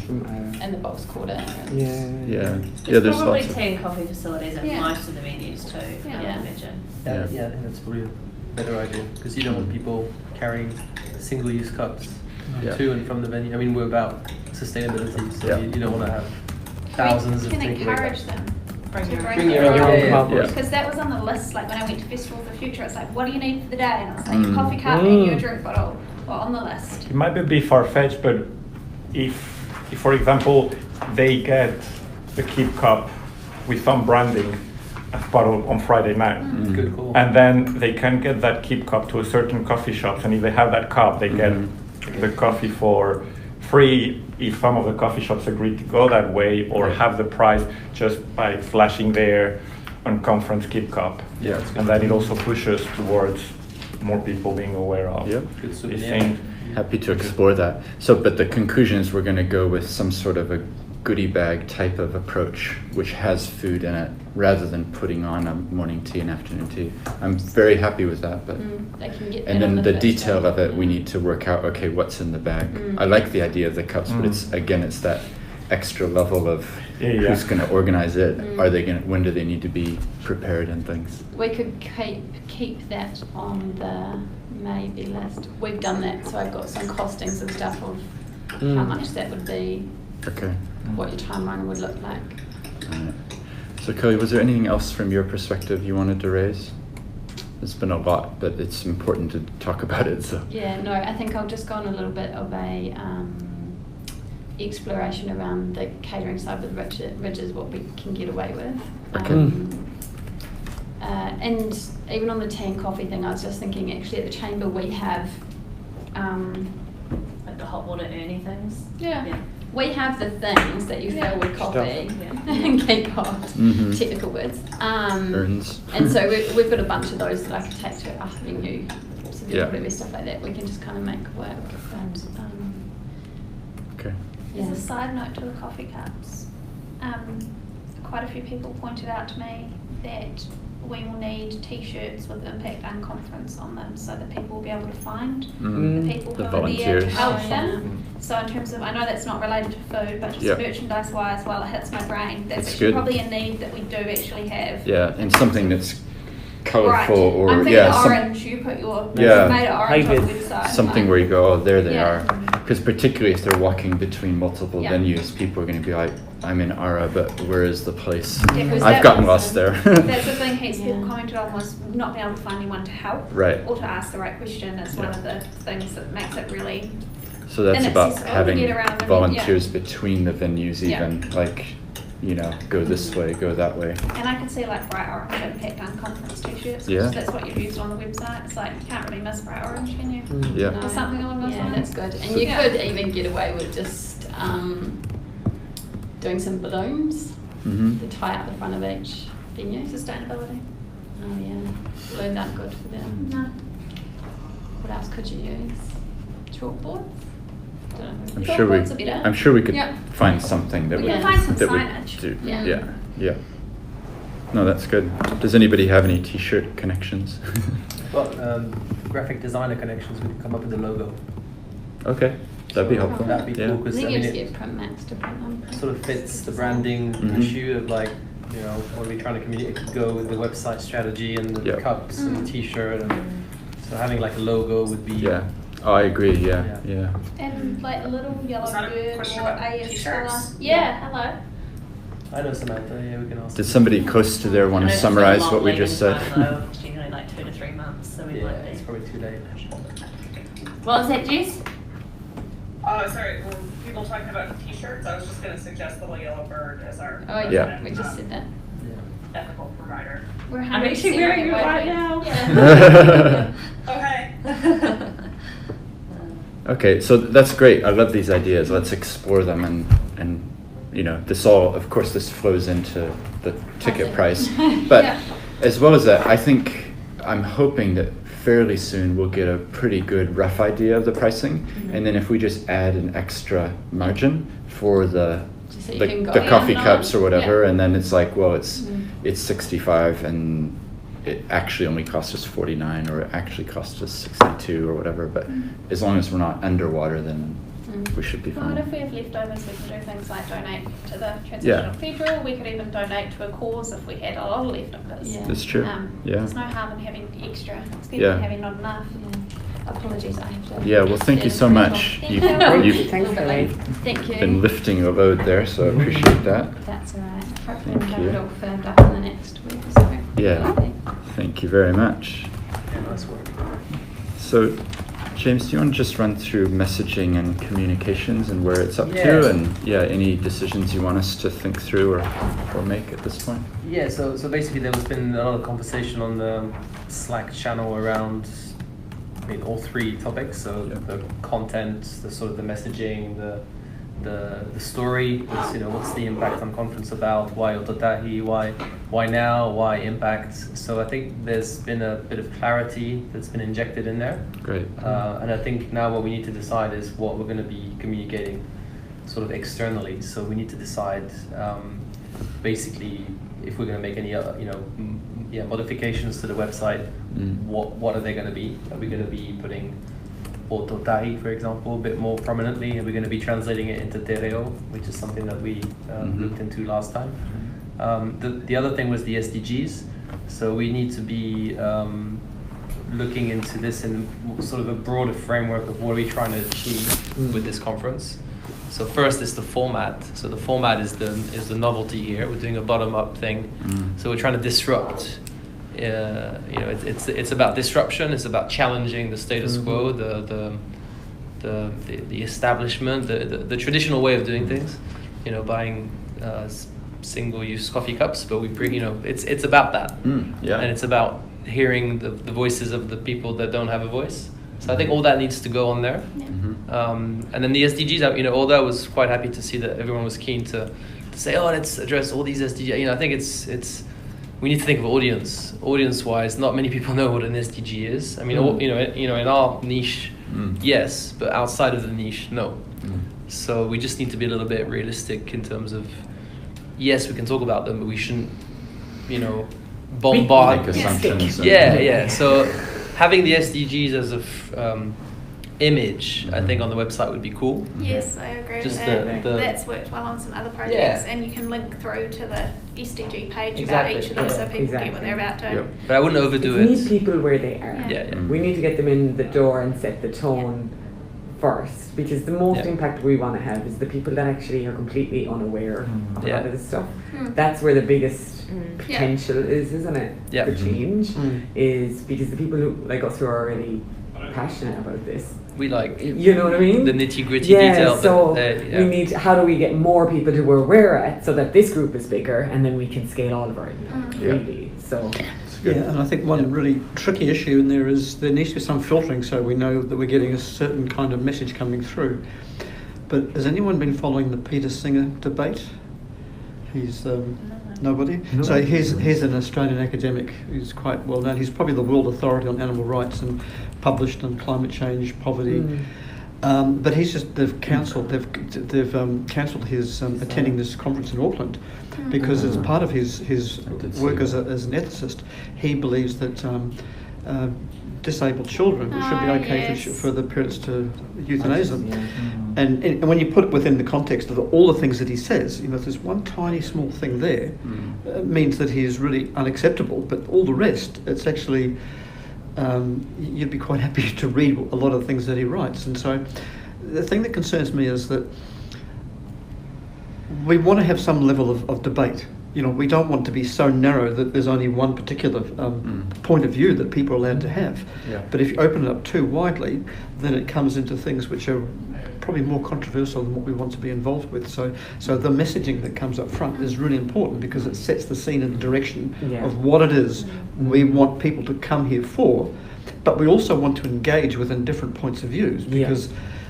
in the box quarter. and- Yeah. There's Yeah. There's probably lots of. tea and coffee facilities at Yeah. most of the venues too, I Yeah. would imagine. Yeah, Yeah. yeah, I think that's probably a better idea because you don't want people carrying single-use cups Yeah. to and from the venue. I mean, we're about sustainability, so Yeah. you don't want to have thousands of We can takeaway encourage cups. them Bring to your bring Bring their your own. own cup. Yeah. Because that was on the list, like when I went to Festival of the Future, it's like, what do you need for the day? And I was like, Mm. your coffee cup and your drink bottle were on the list. It might be a bit far-fetched, but if, for example, they get the Keep Cup with some branding as part of on Friday night, Mm. Good call. and then they can get that Keep Cup to a certain coffee shops, and if they have that cup, they get Mhm. the coffee for free if some of the coffee shops agree to go that way, or Right. have the price just by flashing their Unconference Keep Cup. Yeah. And then it also pushes towards more people being aware of Yep. Good these souvenir. things. Happy to explore that. So, but the conclusion is we're going to go with some sort of a goodie bag type of approach, which has food in it, rather than putting on a morning tea and afternoon tea. I'm very happy with that, but. They can get And that on then the first detail day. of it, we need to work out, okay, what's in the bag. Mm. I like the idea of the cups, but Mm. it's, again, it's that extra level of Yeah, yeah. who's going to organize it. Mm. Are they going to, when do they need to be prepared and things? We could keep that on the maybe list. We've done that, so I've got some costings and stuff of how Mm. much that would be, Okay. what your timeline would look like. Alright. So Kelly, was there anything else from your perspective you wanted to raise? There's been a lot, but it's important to talk about it, so. Yeah, no, I think I'll just go on a little bit of a exploration around the catering side with Ridges, what we can get away with. Okay. And even on the tea and coffee thing, I was just thinking, actually at the chamber we have, Like the hot water Ernie things. yeah, Yeah. we have the things that you fill with coffee Stuff. and keep hot, Mhm. technical words. Urns. And so we've got a bunch of those that I could take to our venue, so Yeah. whatever stuff like that, we can just kind of make work. And Okay. As yeah. a side note to the coffee cups, quite a few people pointed out to me that we will need T-shirts with Impact Unconference on them so that people will be able to find Mm. the people The who are there to volunteers. help Oh, them. So in terms of, I know that's not related to food, but just Yep. merchandise-wise, while it hits my brain, that's It's actually good. probably a need that we do actually have. Yeah, and something that's Right. colorful or, I'm thinking yeah, some- orange. You put your Yeah. made it orange on the Maybe website. something like- where you go, oh, there they Yeah. are. Because particularly if they're walking between multiple Yeah. venues, people are going to be like, I'm in Ara, but where is the place? Yeah, 'cause I've that gotten was- lost there. That's the thing heaps of people Yeah. commented on was not being able to find anyone to help. Right. Or to ask the right question is one Yeah. of the things that makes it really, So that's And about accessible to having get around, I mean, volunteers yeah. between the venues Yeah. even, like, go this way, go that way. and I can see like bright orange Impact Unconference t-shirts, Yeah. because that's what you've used on the website. It's like, you can't really miss bright orange, can you? Yeah. No. Or something along those Yeah, lines. that's good. And So- you Yeah. could even get away with just doing some balloons Hmm. to tie up the front of each venue. Sustainability. Oh yeah, balloons aren't good for them. No. What else could you use? Chalkboards? Don't know. I'm sure we, Chalkboards are better. I'm sure we could Yeah. find something that We would, can find some that would signage. do. Yeah. Yeah. No, that's good. Does anybody have any T-shirt connections? Well, graphic designer connections we can come up with a logo. Okay, that'd be So helpful. That'd be Yeah. cool I because think I you mean just it get print max to print them. sort of fits the branding Mhm. issue of like, what we're trying to communicate, go with the website strategy and the Yeah. cups and Mm. the T-shirt, and so having like a logo would be. Yeah. Oh, I agree. Yeah. Yeah. And like a little yellow Was that a bird question or about AF t-shirts? colour. Yeah, hello. I know Samantha. Yeah, we can ask. Did somebody close to there want I to know it's summarize a what we long just lead-in said? time, though. It's generally like 2 to 3 months, so we Yeah, might be. it's probably too late. What was that, Jess? Sorry, were people talking about t-shirts? I was just gonna suggest the little yellow bird as our. Oh yeah, Yeah. we just said that. Yeah. Ethical provider. We're I'm actually 100% wearing it away right from- now. Yeah. Okay. Okay, so that's great. I love these ideas. Let's explore them and this all, of course, this flows into the ticket price. Classic. But Yeah. as well as that, I'm hoping that fairly soon we'll get a pretty good rough idea of the pricing. And then if we just add an extra margin for the Just so you can go coffee in cups on. or whatever, Yeah. and then it's like, well, it's 65 and it actually only cost us 49, or it actually cost us 62 or whatever. But as long as we're not underwater, then we should be Well, and fine. if we have leftovers, we can do things like donate to the Yeah. Transitional Federal. We could even donate to a cause if we had a lot of leftovers. Yeah. That's true. Yeah. There's no harm in having extra. It's better Yeah. than having not enough. Yeah. Apologies, I have to. Yeah, well, thank you so much. Thank You've, you. you've Thanks, Elaine. Thank you. been lifting a load there, so I appreciate that. That's all right. Hopefully we'll Thank have you. it all firmed up in the next week or so. Yeah. Lovely. Thank you very much. Yeah, nice work. So, James, do you want to just run through messaging and communications and where it's up Yeah. to, and any decisions you want us to think through or make at this point? Yeah, so basically there has been a lot of conversation on the Slack channel around, all three topics. So Yeah. the content, the sort of the messaging, the story. It's, what's the impact on conference about? Why Ototahi? Why now? Why impact? So I think there's been a bit of clarity that's been injected in there. Great. And I think now what we need to decide is what we're going to be communicating sort of externally. So we need to decide basically if we're going to make any modifications to the website. What are they going to be? Are we going to be putting Ototahi, for example, a bit more prominently? Are we going to be translating it into Te Reo, which is something that we looked into last time? The other thing was the SDGs. So we need to be looking into this in sort of a broader framework of what are we trying to achieve with this conference. So first is the format. So the format is the novelty here. We're doing a bottom-up thing. So we're trying to disrupt. It's about disruption. It's about challenging the status quo, the establishment, the traditional way of doing things. Buying single-use coffee cups, but we bring. It's about that. Yeah. And it's about hearing the voices of the people that don't have a voice. So I think all that needs to go on there. And then the SDGs, although I was quite happy to see that everyone was keen to say, let's address all these SDGs. I think it's we need to think of audience-wise. Not many people know what an SDG is. I mean, in our niche, yes, but outside of the niche, no. So we just need to be a little bit realistic in terms of, yes, we can talk about them, but we shouldn't, bombard. Make assumptions. Yeah. So having the SDGs as a image, I think on the website would be cool. Yes, I agree Just with that. the- That's worked well on some other projects, Yeah. and you can link through to the SDG page Exactly, about each of them, so yeah. people get what they're about to. Yep. But I wouldn't overdo We it. need people where they are. Yeah. We need to get them in the door and set the tone first, because the most Yeah. impact we want to have is the people that actually are completely unaware of a Yeah. lot of this stuff. Mm. That's where the biggest Yeah. potential is, isn't it? Yeah. For change Mm. is because the people who like us who are already passionate about this. We like You know what I mean? the nitty-gritty Yeah, detail. so yeah. we need. How do we get more people to where we're at, so that this group is bigger, and then we can scale all of our impact, Yeah. really. So Yeah, and I think one really tricky issue in there is there needs to be some filtering so we know that we're getting a certain kind of message coming through. But has anyone been following the Peter Singer debate? He's nobody. No. So he's an Australian academic who's quite well known. He's probably the world authority on animal rights and published on climate change, poverty. But he's just they've cancelled his attending this conference in Auckland because as part of his I did see work as that. an ethicist, he believes that disabled children should be okay Yes. for the parents to euthanize them. yeah. And when you put it within the context of all the things that he says, if there's one tiny small thing there, means that he is really unacceptable. But all the rest, it's actually, you'd be quite happy to read a lot of the things that he writes. And so the thing that concerns me is that we want to have some level of debate. We don't want to be so narrow that there's only one particular point of view that people are allowed to have. Yeah. But if you open it up too widely, then it comes into things which are probably more controversial than what we want to be involved with. So the messaging that comes up front is really important because it sets the scene and the direction Yeah. of what it is we want people to come here for. But we also want to engage within different points of views because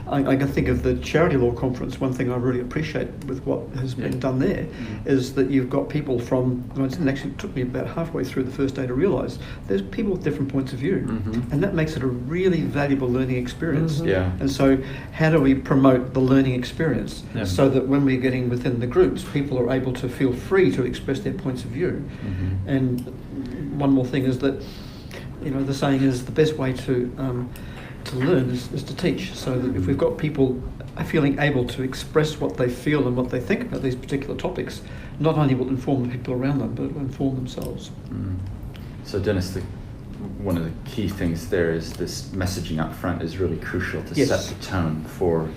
I can think of the charity law conference. One thing I really appreciate with what has been done there is that you've got people from, well, it didn't actually, it took me about halfway through the first day to realise there's people with different points of view, and that makes it a really valuable learning experience. Yeah. And so how do we promote the learning experience so that when we're getting within the groups, people are able to feel free to express their points of view? And one more thing is that, you know, the saying is the best way to learn is to teach. So that if we've got people feeling able to express what they feel and what they think about these particular topics, not only will it inform the people around them, but it will inform themselves. So Dennis, one of the key things there is this messaging up front is really crucial to set the tone for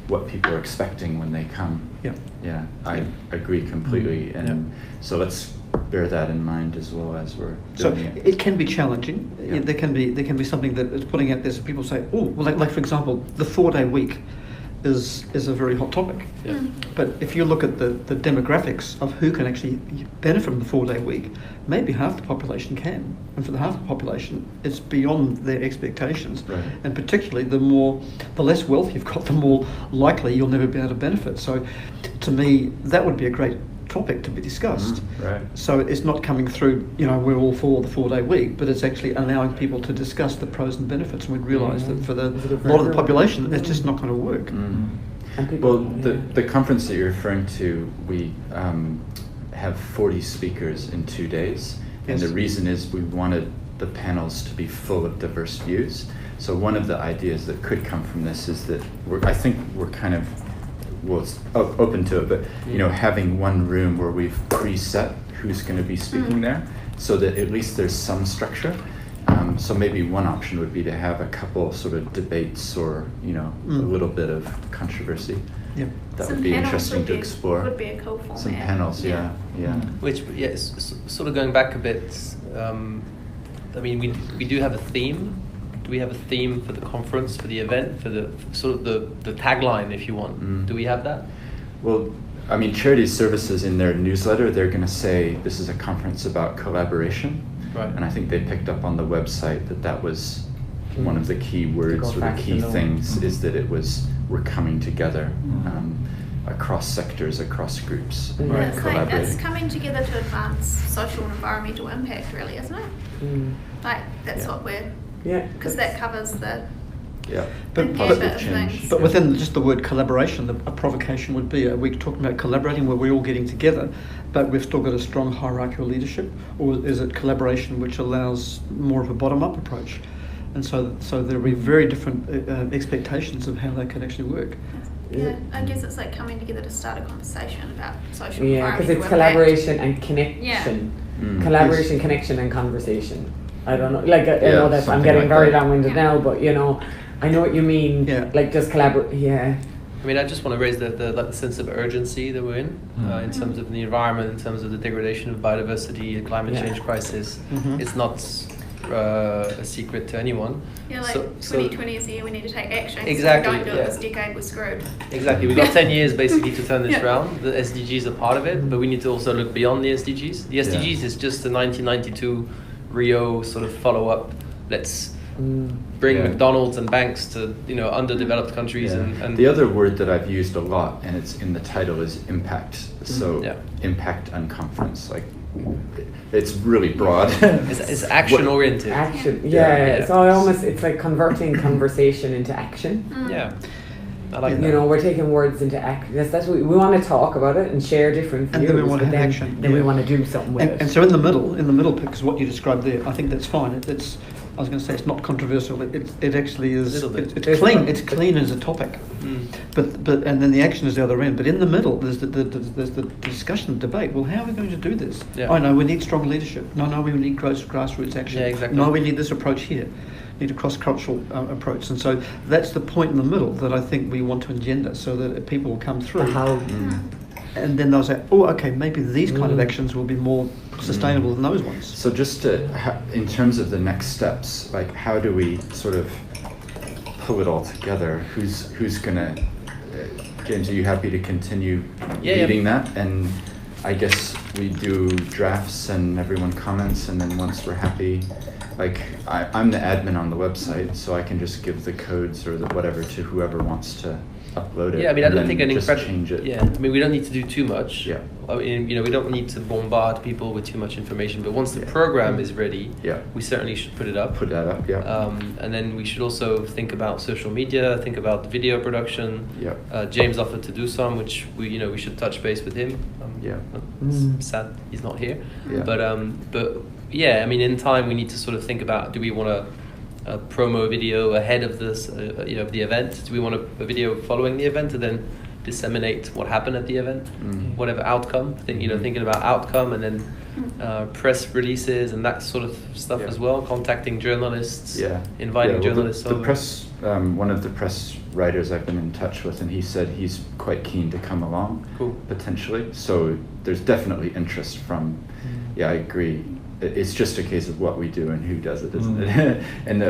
what people are expecting when they come. Yeah, I agree completely. And so let's bear that in mind as well as we're doing it. It can be challenging. There can be something that is putting out there, so people say, oh, well, like for example, the 4-day week is a very hot topic. But if you look at the demographics of who can actually benefit from the 4-day week, maybe half the population can, and for the half the population, it's beyond their expectations. And particularly, the less wealth you've got, the more likely you'll never be able to benefit. So, to me, that would be a great topic to be discussed. So it's not coming through, you know, we're all for the 4-day week, but it's actually allowing people to discuss the pros and benefits, and we realise that for a lot of the population, it's just not going to work. Well, the conference that you're referring to, we have 40 speakers in 2 days, and the reason is we wanted the panels to be full of diverse views. So one of the ideas that could come from this is that I think we're kind of, well, it's open to it, but you know, having one room where we've preset who's going to be speaking there, so that at least there's some structure. So maybe one option would be to have a couple sort of debates, or you know, a little bit of controversy. That would be interesting to explore. Would be a cool format. Some panels, yeah. Which, sort of going back a bit. I mean, we do have a theme. Do we have a theme for the conference, for the event, for the sort of the tagline, if you want? Do we have that? Well, I mean, Charity Services in their newsletter, they're going to say this is a conference about collaboration. And I think they picked up on the website that was one of the key words or the key things is that we're coming together across sectors, across groups, It's collaborating. it's coming together to advance social and environmental impact, really, isn't it? Like that's what we're, because that covers the positive change. But within just the word collaboration, a provocation would be, are we talking about collaborating where we're all getting together, but we've still got a strong hierarchical leadership, or is it collaboration which allows more of a bottom-up approach? And so there'll be very different expectations of how that can actually work. I guess it's like coming together to start a conversation about social and because environmental it's impact. collaboration and connection. Collaboration, connection, and conversation. I don't know, like I know that I'm getting very long-winded now, but you know, I know what you mean. Like just collaborate. I mean, I just want to raise the sense of urgency that we're in terms of the environment, in terms of the degradation of biodiversity and climate change crisis. It's not a secret to anyone. Like 2020 is the year we need to take action. Exactly. So if we don't do it this decade, we're screwed. Exactly. We've got 10 years basically to turn this around. The SDGs are part of it, but we need to also look beyond the SDGs. The SDGs is just the 1992 Rio sort of follow-up. Let's bring McDonald's and banks to underdeveloped countries and the other word that I've used a lot, and it's in the title, is impact. So impact unconference, like it's really broad. It's action oriented. Action, So it's like converting conversation into action. I like that. You know, we're taking words into action. That's what we want to talk about it and share different views. And then we want to have action. Then we want to do something with it. And so in the middle, because what you described there, I think that's fine. I was going to say it's not controversial. It actually is. It's clean. It's clean as a topic. But and then the action is the other end. But in the middle, there's the discussion, the debate. Well, how are we going to do this? Oh no, we need strong leadership. No, we need grassroots action. Exactly. No, we need this approach here. Need a cross-cultural approach, and so that's the point in the middle that I think we want to engender, so that people will come through. And then they'll say, oh, okay, maybe these kind of actions will be more sustainable than those ones. So just in terms of the next steps, like how do we sort of pull it all together? Who's gonna? James, are you happy to continue leading that? And I guess we do drafts and everyone comments, and then once we're happy, like I'm the admin on the website, so I can just give the codes or the whatever to whoever wants to upload it. Yeah, I mean, I and don't think then an just incredible. change it. Yeah, I mean, we don't need to do too much. Yeah. I mean, we don't need to bombard people with too much information. But once the Yeah. program is ready, Yeah. we certainly should put it up. Put that up. Yeah. And then we should also think about social media, think about video production. Yeah. James offered to do some, which we should touch base with him. Yeah. It's sad he's not here. Yeah. But yeah, I mean, in time we need to sort of think about: do we want a promo video ahead of this, of the event? Do we want a video following the event and then disseminate what happened at the event, whatever outcome? Thinking about outcome, and then press releases and that sort of stuff Yeah. as well. Contacting journalists, Yeah. inviting well, journalists The over. press, one of the press writers I've been in touch with, and he said he's quite keen to come along, Cool. potentially. So there's definitely interest from. Yeah, I agree. It's just a case of what we do and who does it, isn't it? And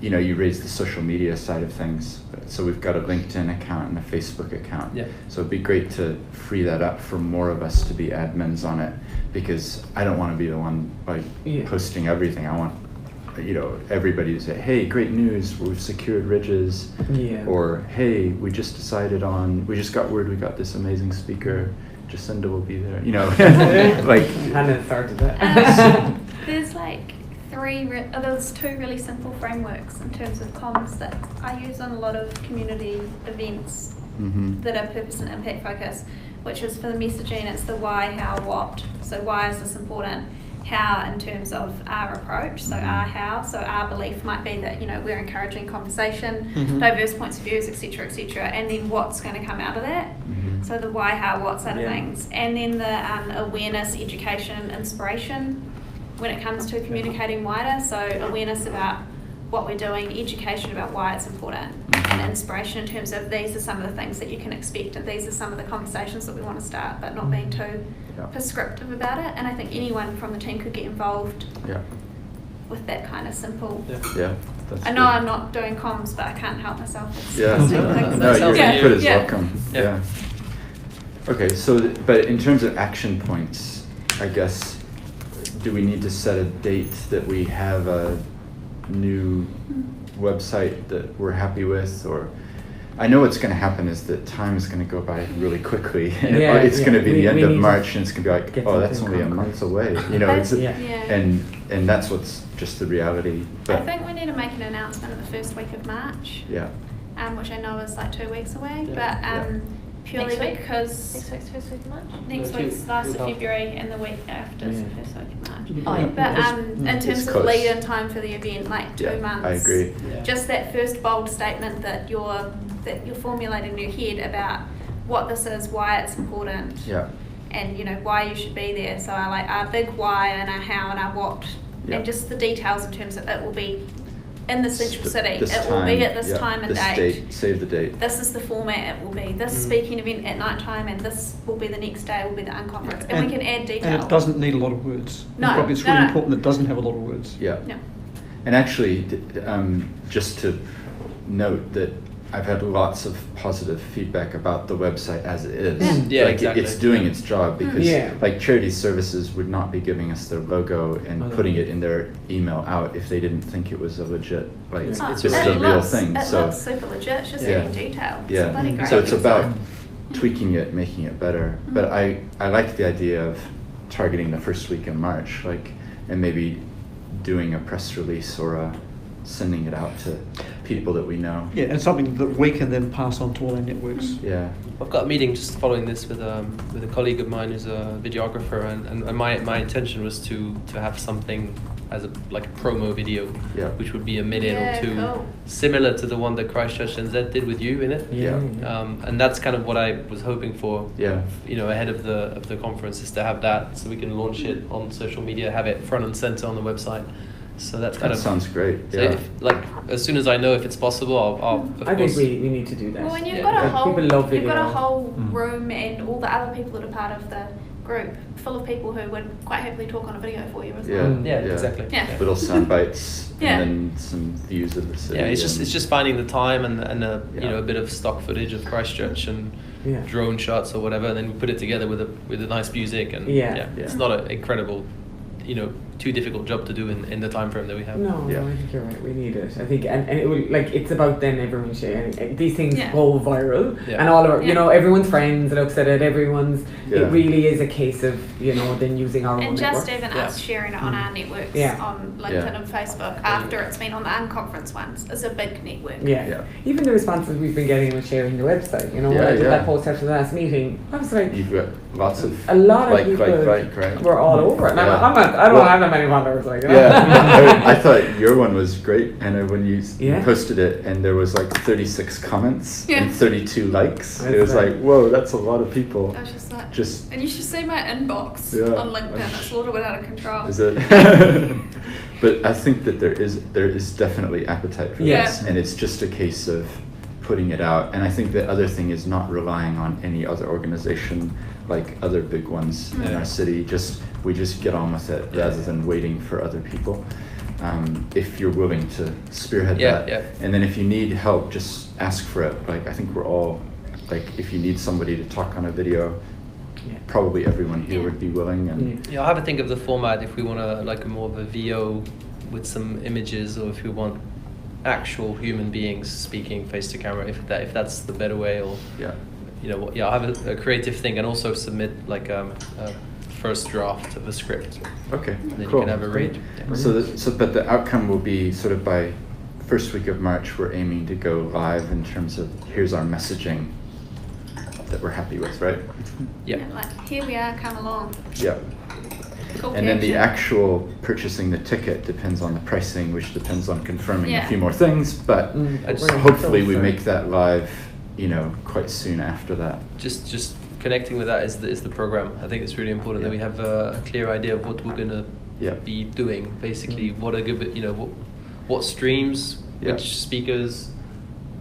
you raised the social media side of things. So we've got a LinkedIn account and a Facebook account. Yeah. So it'd be great to free that up for more of us to be admins on it, because I don't want to be the one posting everything. I want everybody to say, hey, great news, we've secured ridges. Yeah. Or hey, we just got word we got this amazing speaker, Jacinda will be there, like Hannah started that. There's like there's two really simple frameworks in terms of comms that I use on a lot of community events that are purpose and impact focused, which is for the messaging, it's the why, how, what. So why is this important? How in terms of our approach, so our how, so our belief might be that we're encouraging conversation, diverse points of views, etc., and then what's going to come out of that. So the why, how, what side of things, and then the awareness, education, inspiration when it comes to communicating wider. So awareness about what we're doing, education about why it's important, and inspiration in terms of these are some of the things that you can expect, and these are some of the conversations that we want to start, but not being too prescriptive about it. And I think anyone from the team could get involved with that kind of simple. Yeah. I know I'm not doing comms, but I can't help myself. Yeah. Things. No, your Yeah. input is Yeah. welcome. Yeah. Yeah. Okay, so but in terms of action points, I guess, do we need to set a date that we have a new website that we're happy with? Or I know what's going to happen is that time is going to go by really quickly. Yeah, It's going to be the end we of need to March, and it's going to be like, get oh, that's something only a concrete. month away. And that's what's just the reality. I But think we need to make an announcement in the first week of March, yeah. which I know is like 2 weeks away, Yeah. but purely Next week? because Next week's first week of March? next No, week's last of two- February and the week after is the Yeah. first week of March. Oh, yeah. But in It's terms of close. lead-in time for the event, like 2 months. I agree. Yeah. Just that first bold statement that you're formulating in your head about what this is, why it's important, Yeah. and why you should be there. So I like our big why and our how and our what, Yeah. and just the details in terms of it will be in the central city. This It will be at this yeah, time and this date. Save the date. This is the format it will be. This speaking event at night time, and this will be the next day, will be the Unconference. And we can add detail. And it doesn't need a lot of words. No, Probably it's no, really no. important that it doesn't have a lot of words. Yeah. No. And actually, just to note that I've had lots of positive feedback about the website as it is. Yeah. Yeah, like exactly. It's doing its job, because Yeah. like Charity Services would not be giving us their logo and Oh, no. putting it in their email out if they didn't think it was a legit, like, It's- Oh, it's this is really a real looks, thing. It So looks super legit. It's just Yeah. adding detail. It's bloody yeah, great. so it's about tweaking it, making it better. But I like the idea of targeting the first week in March, and maybe doing a press release or sending it out to people that we know. Yeah, and something that we can then pass on to all our networks. Yeah. I've got a meeting just following this with a colleague of mine who's a videographer, and my intention was to have something as a promo video, Yeah. which would be a minute Yeah, or two, cool. similar to the one that Christchurch NZ did with you in it. Yeah. And that's kind of what I was hoping for. Yeah. Ahead of the conference, is to have that so we can launch it on social media, have it front and center on the website. So that's kind That of sounds great. So Yeah. as soon as I know if it's possible, I'll of I think course. we need to do that. Well, when you've Yeah. got a Like, whole, people love you've got a video. whole room and all the other people that are part of the group, full of people who would quite happily talk on a video for you as Yeah. well. Yeah, exactly. Yeah. Little sound bites Yeah. and then some views of the city. Yeah, it's and- just finding the time and Yeah. a bit of stock footage of Christchurch and Yeah. drone shots or whatever, and then we put it together with a nice music and Yeah. it's not an incredible too difficult job to do in the time frame that we have. No, Yeah. no, I think you're right. We need it. I think, and it will, like, it's about then everyone sharing. These things Yeah. go viral, Yeah. and all of our, you Yeah. know, everyone's friends looks at it. Everyone's. Yeah. It really is a case of, you know, then using our own And just network. even Yeah. us sharing it on our networks, Yeah. on LinkedIn Yeah. and Facebook, after it's been on the Unconference ones, is a big network. Yeah. Yeah. Even the responses we've been getting with sharing the website. You know, when Yeah, I did yeah. that post after the last meeting, I was like, You've got lots of a lot of people right? were all over it. And Yeah. I don't Well, have that many followers. Like, you know? Yeah, I thought your one was great, and when you Yeah. posted it, and there was like 36 comments Yeah. and 32 likes. That's It was right. like, whoa, that's a lot of people. I was just like, Just and you should see my inbox Yeah. on LinkedIn. It's a little bit out of control. is it? But I think that there is definitely appetite for Yeah. this, and it's just a case of putting it out. And I think the other thing is not relying on any other organization like other big ones in our city. We just get on with it rather than waiting for other people. If you're willing to spearhead Yeah, that, yeah. and then if you need help, just ask for it. Like I think we're all like, if you need somebody to talk on a video, Yeah. probably everyone here Yeah. would be willing. And Yeah. Yeah, I'll have a think of the format if we want to like a more of a VO with some images, or if we want actual human beings speaking face to camera, if that's the better way, or yeah. you know, yeah, I'll have a creative thing and also submit like a first draft of a script, Okay, and then cool. you can have a read. Yeah. But the outcome will be sort of by first week of March, we're aiming to go live in terms of here's our messaging that we're happy with, right? Yeah. And like, here we are, come along. Yeah. Call to And then the action. actual purchasing the ticket depends on the pricing, which depends on confirming a Yeah. few more things, but It's- hopefully we make that live, you know, quite soon after that. Just connecting with that is the program. I think it's really important that we have a clear idea of what we're gonna Yeah. be doing. Basically, what are good, you know, what streams, Yeah. which speakers,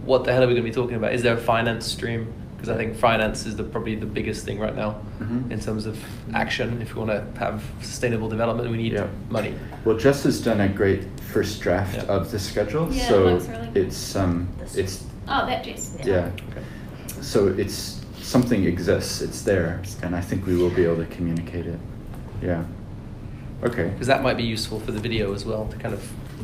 what the hell are we gonna be talking about? Is there a finance stream? Because I think finance is probably the biggest thing right now Mhm. in terms of action. If we want to have sustainable development, we need Yeah. money. Well, Jess has done a great first draft Yeah. of the schedule, Yeah, it so looks really good. it's Oh, that Jess. yeah. So it's something exists, it's there, and I think we will be able to communicate it. Yeah. Okay. Because that might be useful for the video as well to kind of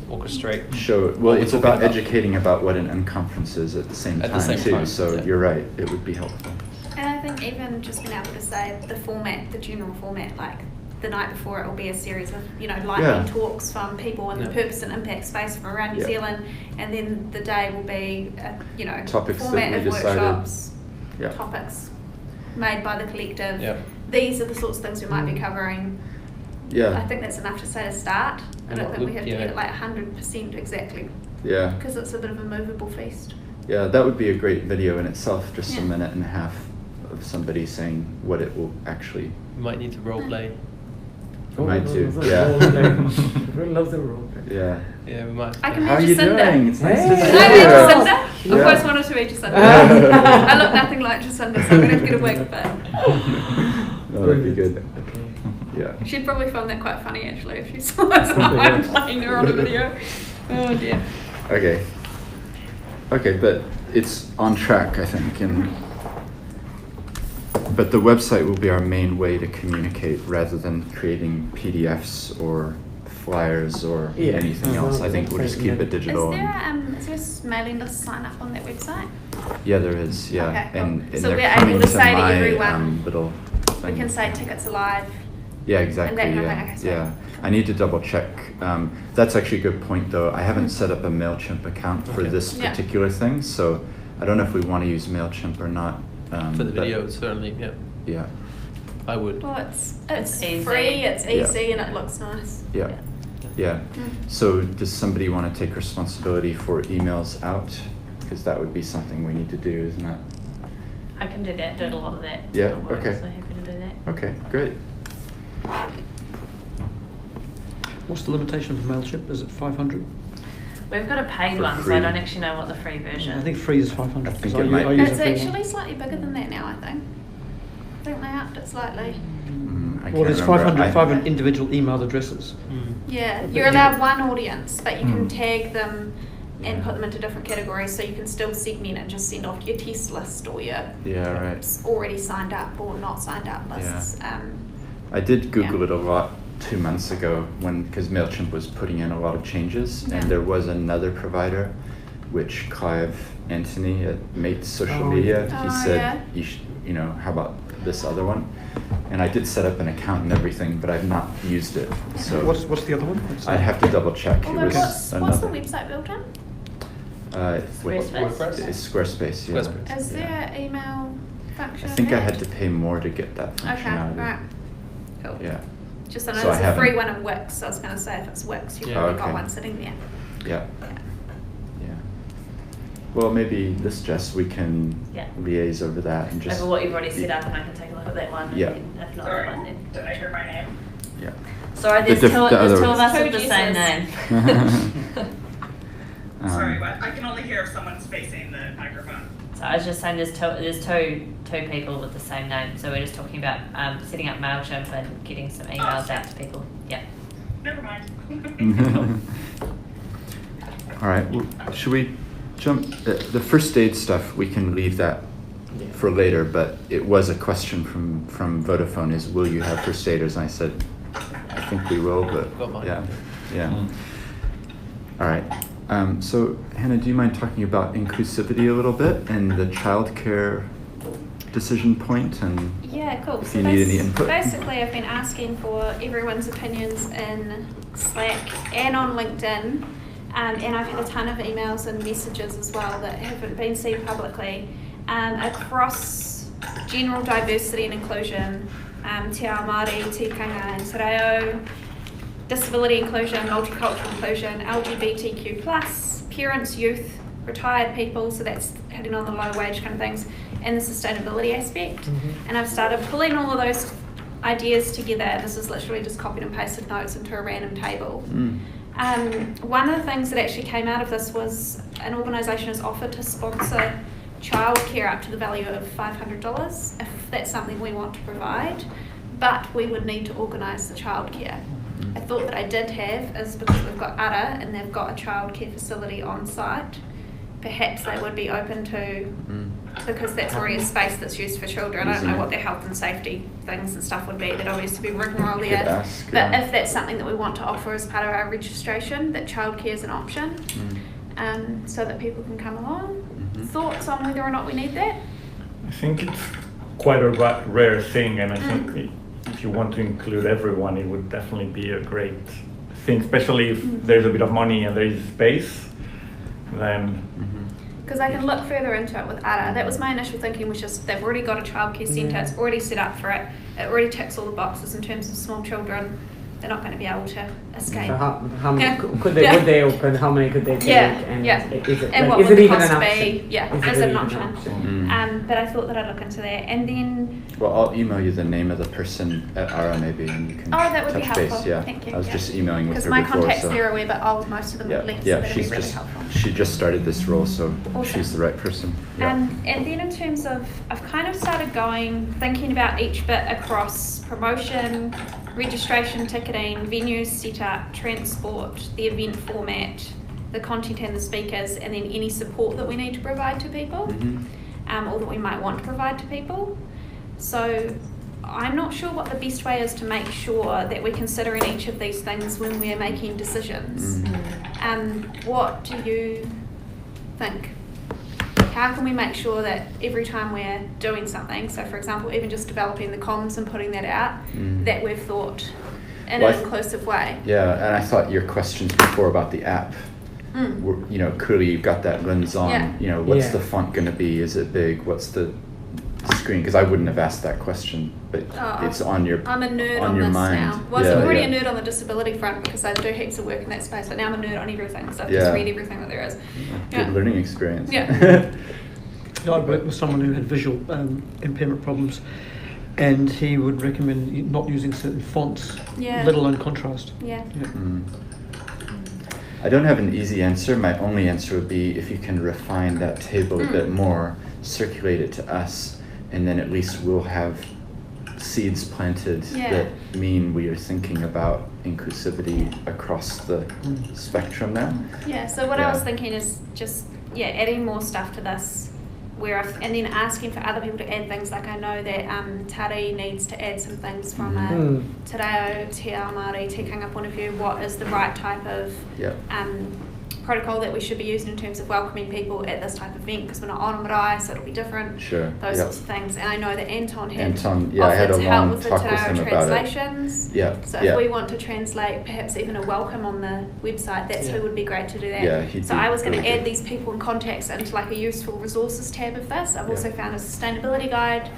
orchestrate. Show well, what we're it's talking about educating about what an unconference is at the same At the time same too. time, So yeah. you're right, it would be helpful. And I think even just being able to say the format, the general format, like the night before it will be a series of, you know, lightning Yeah. talks from people in the Yeah. purpose and impact space from around New Yeah. Zealand, and then the day will be, you know, Topics that format we of decided. workshops, Yeah. topics made by the collective. Yeah. These are the sorts of things we might be covering. Yeah. I think that's enough to say to start. I And don't what think we would- have to yeah. get it like 100% exactly, Yeah. because it's a bit of a movable feast. Yeah, that would be a great video in itself, just a Yeah. minute and a half of somebody saying what it will actually. We might need to role play. Might do, Loves yeah. Everyone loves a role play. Yeah. Yeah, we might. I can How are meet you Jacinda. doing? It's nice Hey. to Can see I meet you. Jacinda? Yeah. I've always wanted to meet Jacinda. Yeah. I look nothing like Jacinda, so I'm gonna have to get a wig, but No, that'd be good. Okay. Yeah. she'd probably find that quite funny actually if she saw us I'm playing her on a video. Oh dear. Okay. Okay, but it's on track, I think, and but the website will be our main way to communicate rather than creating PDFs or flyers or Yeah. anything else. I think we'll just keep it digital. Is and- there a mailing list sign up on that website? Yeah, there is. Yeah, Okay, cool. and So they're we're coming able to to say to my everyone, little We thing. can say tickets alive. Yeah, exactly. kind of Yeah, thing, okay, so- yeah. I need to double check. That's actually a good point, though. I haven't set up a Mailchimp account for Okay. this Yeah. particular thing, so I don't know if we want to use Mailchimp or not. For the but- video, certainly, yeah. Yeah, I would. Well, it's It's easy. free, it's Yeah. easy, and it looks nice. yeah, yeah. Mm. So does somebody want to take responsibility for emails out? Because that would be something we need to do, isn't it? I can do that, did a lot of that. Yeah, at work, okay. So happy to do that. Okay, great. What's the limitation for MailChimp? Is it 500? We've got a paid For one, so I free. don't actually know what the free version. I think free is 500. I think So it might be. use It's a free one. actually slightly bigger than that now, I think. I think they upped it slightly. I Well, can't there's remember. 500 individual email addresses. Yeah, But you're you- allowed one audience, but you can Mm. tag them and Yeah. put them into different categories, so you can still segment and just send off your test list or your Yeah, right. already signed up or not signed up lists. I did Google Yeah. it a lot 2 months ago because MailChimp was putting in a lot of changes, Yeah. and there was another provider, which Clive Anthony at Mate Social Oh, Media, yeah. he Oh, said, yeah. you know, how about this other one? And I did set up an account and everything, but I've not used it. So What's the other one? I'd have to double check. Although what's the website built on? Squarespace? It's Squarespace, yeah. Squarespace. Is Yeah. there email function? I think I there? had to pay more to get that Okay, functionality. right. Cool. Yeah, Just I know So I there's a haven't- free one in Wix, so I was going to say if it's Wix, you've Yeah. probably Okay. got one sitting there. yeah, Yeah. yeah. Well, maybe this, Jess, we can Yeah. liaise over that and just. Over what you've already set up, and I can take a look at that one. Yeah. And then if not, Sorry, that one then. did I hear my name? Yeah. Sorry, The there's diff- two, the there's other two of one. us Two with the same name. Sorry, Um, but I can only hear if someone's facing the microphone. So I was just saying there's two people with the same name. So we're just talking about setting up MailChimp and getting some emails out to people. Yeah. Never mind. All right, well, should we jump, the first aid stuff, we can leave that for later, but it was a question from Vodafone is, will you have first aiders? And I said, I think we will, Got but mine. yeah. All right, so Hannah, do you mind talking about inclusivity a little bit and the childcare decision point and Yeah, cool. if So you need any input? basically, I've been asking for everyone's opinions in Slack and on LinkedIn, and I've had a ton of emails and messages as well that haven't been seen publicly across general diversity and inclusion, te ao Māori, tikanga and te reo, disability inclusion, multicultural inclusion, LGBTQ+, parents, youth, retired people, so that's hitting on the low wage kind of things, and the sustainability aspect. And I've started pulling all of those ideas together. This is literally just copied and pasted notes into a random table. One of the things that actually came out of this was an organisation has offered to sponsor childcare up to the value of $500 if that's something we want to provide, but we would need to organise the childcare. I thought that I did have is because we've got UTA and they've got a childcare facility on site, perhaps they would be open to, because that's already a space that's used for children. I don't know what their health and safety things and stuff would be, there'd obviously be rigmarole Could there. ask, But yeah. if that's something that we want to offer as part of our registration, that childcare is an option, so that people can come along. Thoughts on whether or not we need that? I think it's quite a rare thing, and I think if you want to include everyone, it would definitely be a great thing, especially if there's a bit of money and there is space, then Because I can look further into it with UTA. That was my initial thinking, which is they've already got a childcare centre, it's already set up for it, it already ticks all the boxes in terms of small children. They're not going to be able to escape. So how many Yeah. could they? Yeah. Would they open? How many could they take? Yeah, And yeah. is it, And like, what is would it the even an cost option? be? Yeah, Is is it it an even option? But I thought that I'd look into that. And then, Well, I'll email you the name of the person at ARA maybe, and you can that would be touch helpful. base. Yeah, Thank you. I was Yeah. just emailing with because her my before, contacts so there are wee bit old, most of them yeah, have left, yeah, so that'd be she's really just helpful. she just started this role, so Awesome. she's the right person. Yeah. And then in terms of, I've kind of started thinking about each bit across promotion, registration, ticketing, venues, setup, transport, the event format, the content and the speakers, and then any support that we need to provide to people, or that we might want to provide to people. So I'm not sure what the best way is to make sure that we're considering each of these things when we're making decisions. What do you think? How can we make sure that every time we're doing something, so for example, even just developing the comms and putting that out, that we've thought in Well, an inclusive way? Yeah, and I thought your questions before about the app were, you know, clearly you've got that lens on, Yeah. you know, what's Yeah. the font going to be? Is it big? What's the screen? Because I wouldn't have asked that question, but Oh, it's on your I'm a nerd on on your this mind. now. Well, so I'm Yeah, already yeah. a nerd on the disability front because I do heaps of work in that space, but now I'm a nerd on everything, so I Yeah. just read everything that there is. Good Yeah. learning experience. Yeah. I worked with someone who had visual impairment problems, and he would recommend not using certain fonts, Yeah. let alone contrast. Yeah. Yeah. I don't have an easy answer. My only answer would be if you can refine that table a bit more, circulate it to us, and then at least we'll have seeds planted Yeah. that mean we are thinking about inclusivity across the spectrum now. Yeah, so what I Yeah. was thinking is just, adding more stuff to this and then asking for other people to add things. Like I know that Tari needs to add some things from a Te Reo, Te Ao Māori, Tikanga point of view. What is the right type of protocol that we should be using in terms of welcoming people at this type of event, because we're not on a marae, so it'll be different. Sure. Those sorts of things. And I know that Anton had I had a offered to help long with the talk Te with Reo him about translations. it. Yeah. So if we want to translate perhaps even a welcome on the website, that's who would be great to do that. Yeah, he'd so be I was going to really add good. these people and contacts into like a useful resources tab of this. I've also found a sustainability guide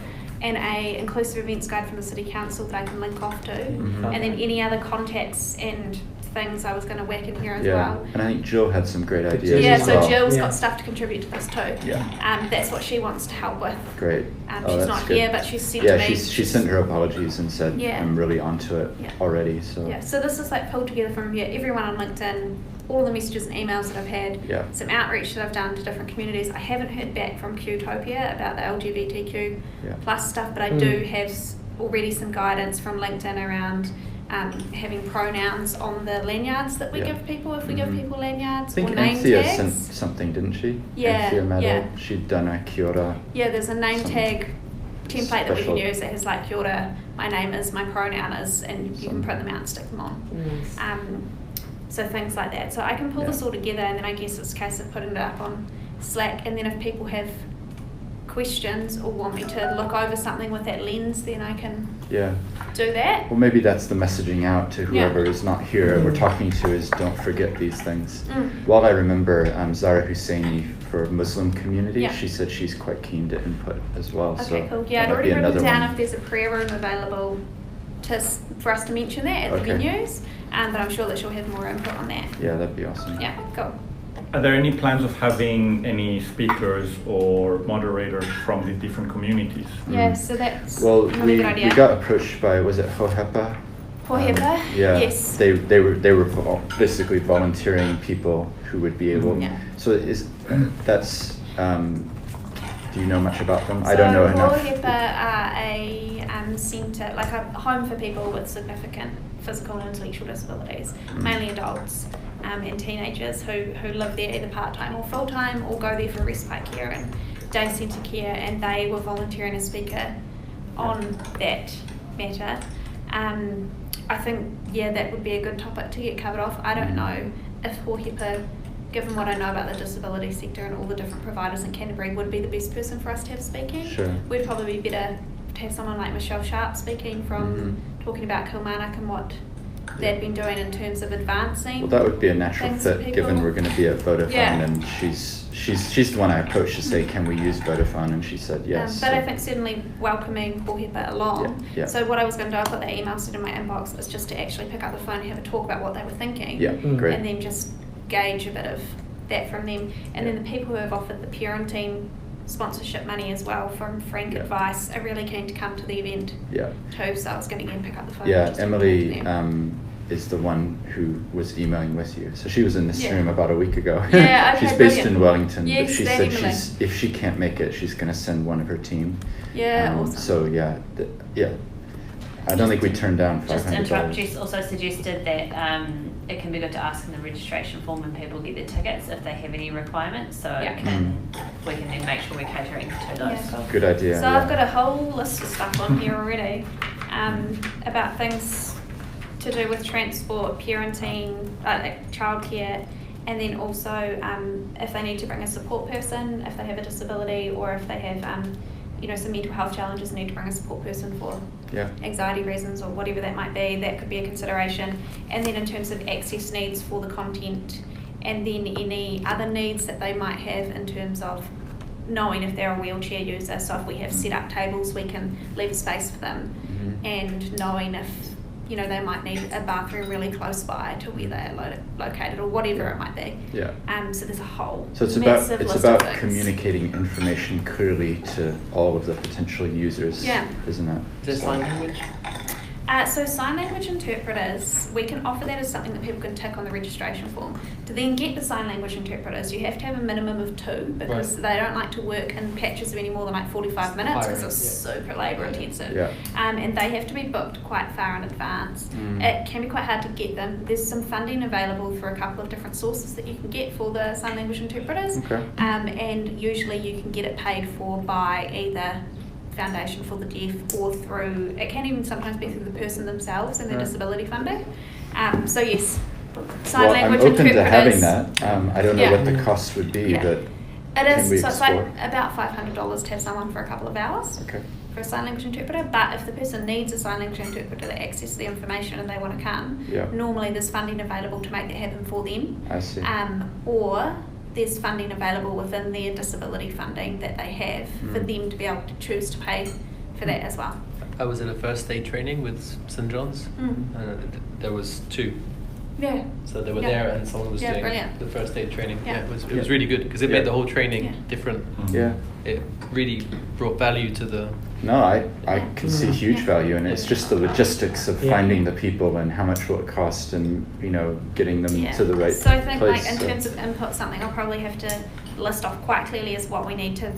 and a inclusive events guide from the City Council that I can link off to. And then any other contacts and things I was going to whack in here as well. And I think Jill had some great ideas Yeah, as so well. Jill's got stuff to contribute to this too. Yeah. That's what she wants to help with. Great. She's that's not good. here, but she's said to me. she sent her apologies and said, I'm really onto it already. So. Yeah, so this is like pulled together from everyone on LinkedIn, all the messages and emails that I've had, some outreach that I've done to different communities. I haven't heard back from Qtopia about the LGBTQ plus stuff, but I do have already some guidance from LinkedIn around having pronouns on the lanyards that we give people if we give people lanyards, I think or name Anthea tags. sent something, didn't she? Yeah, Anthea Meadow. yeah. She'd done a Kia ora. Yeah, there's a name tag template that we can special- use that has like Kia ora, my name is, my pronoun is, and you can print them out and stick them on. So things like that. So I can pull this all together, and then I guess it's a case of putting it up on Slack, and then if people have questions or want me to look over something with that lens, then I can do that. Well, maybe that's the messaging out to whoever is not here we're talking to, is don't forget these things. While I remember Zara Husseini for Muslim community, she said she's quite keen to input as well. Okay, so cool. Yeah, I'd that might already be written another down one. if there's a prayer room available for us to mention that at the venues, but I'm sure that she'll have more input on that. Yeah, that'd be awesome. Yeah, cool. Are there any plans of having any speakers or moderators from the different communities? Yeah, so that's Well, another we good idea. got approached by, was it Hohepa? Hohepa? Yeah. Yes. They were basically volunteering people who would be able. So that's do you know much about them? So I don't know enough. Hohepa are a centre, like a home for people with significant physical and intellectual disabilities, mainly adults. And teenagers who live there either part-time or full-time, or go there for respite care and day centre care, and they were volunteering as speaker on that matter. I think, that would be a good topic to get covered off. I don't know if Hohepa, given what I know about the disability sector and all the different providers in Canterbury, would be the best person for us to have speaking. Sure. We'd probably be better to have someone like Michelle Sharp speaking from talking about Kilmarnock and what they've been doing in terms of advancing. Well, that would be a natural things for fit, people. given we're going to be at Vodafone, Yeah. and she's the one I approached to say, can we use Vodafone, and she said yes. But I think certainly welcoming Hohepa along. Yeah. So what I was going to do, I put that email set in my inbox, is just to actually pick up the phone and have a talk about what they were thinking. Yeah, great. And then just gauge a bit of that from them. And then the people who have offered the parenting sponsorship money as well from Frank Advice are really keen to come to the event too. So I was going to again pick up the phone. Yeah, just to Emily talk to them. is the one who was emailing with you. So she was in this room about a week ago. Yeah, okay, she's based brilliant. in Wellington, Yes, but she that said Emily. if she can't make it, she's going to send one of her team. Yeah, awesome. So I don't think we turned down $500. Just to interrupt, Jess also suggested that it can be good to ask in the registration form when people get their tickets if they have any requirements, so we can then make sure we're catering to those. Yeah, cool. Good idea. So I've got a whole list of stuff on here already about things to do with transport, parenting, childcare, and then also if they need to bring a support person, if they have a disability, or if they have some mental health challenges, need to bring a support person for anxiety reasons or whatever that might be, that could be a consideration. And then in terms of access needs for the content, and then any other needs that they might have in terms of knowing if they're a wheelchair user. So if we have set up tables, we can leave a space for them, and knowing if they might need a bathroom really close by to where they're located, or whatever it might be. Yeah. So there's a whole So it's massive about list of things. communicating information clearly to all of the potential users, isn't it? This So- language. So sign language interpreters, we can offer that as something that people can tick on the registration form. To then get the sign language interpreters, you have to have a minimum of 2 because they don't like to work in patches of any more than like 45 minutes because it's super labour intensive. Yeah. And they have to be booked quite far in advance. It can be quite hard to get them. There's some funding available for a couple of different sources that you can get for the sign language interpreters. Okay. And usually you can get it paid for by either Foundation for the Deaf or through, it can even sometimes be through the person themselves and their disability funding. So yes, sign language I'm open interpreters. to having that. I don't know what the cost would be, but It can we is, so it's like explore? about $500 to have someone for a couple of hours Okay. for a sign language interpreter, but if the person needs a sign language interpreter that accesses the information and they want to come, normally there's funding available to make that happen for them. I see. Or there's funding available within their disability funding that they have for them to be able to choose to pay for that as well. I was at a first aid training with St. John's, and there was 2. Yeah. So they were there, and someone was doing brilliant. the first aid training. Yeah. It was really good because it made the whole training different. Yeah. It really brought value to the. No, I can see huge value in it. It's just the logistics of finding the people and how much will it cost, and getting them to the right place. So I think like in terms of input, something I'll probably have to list off quite clearly is what we need to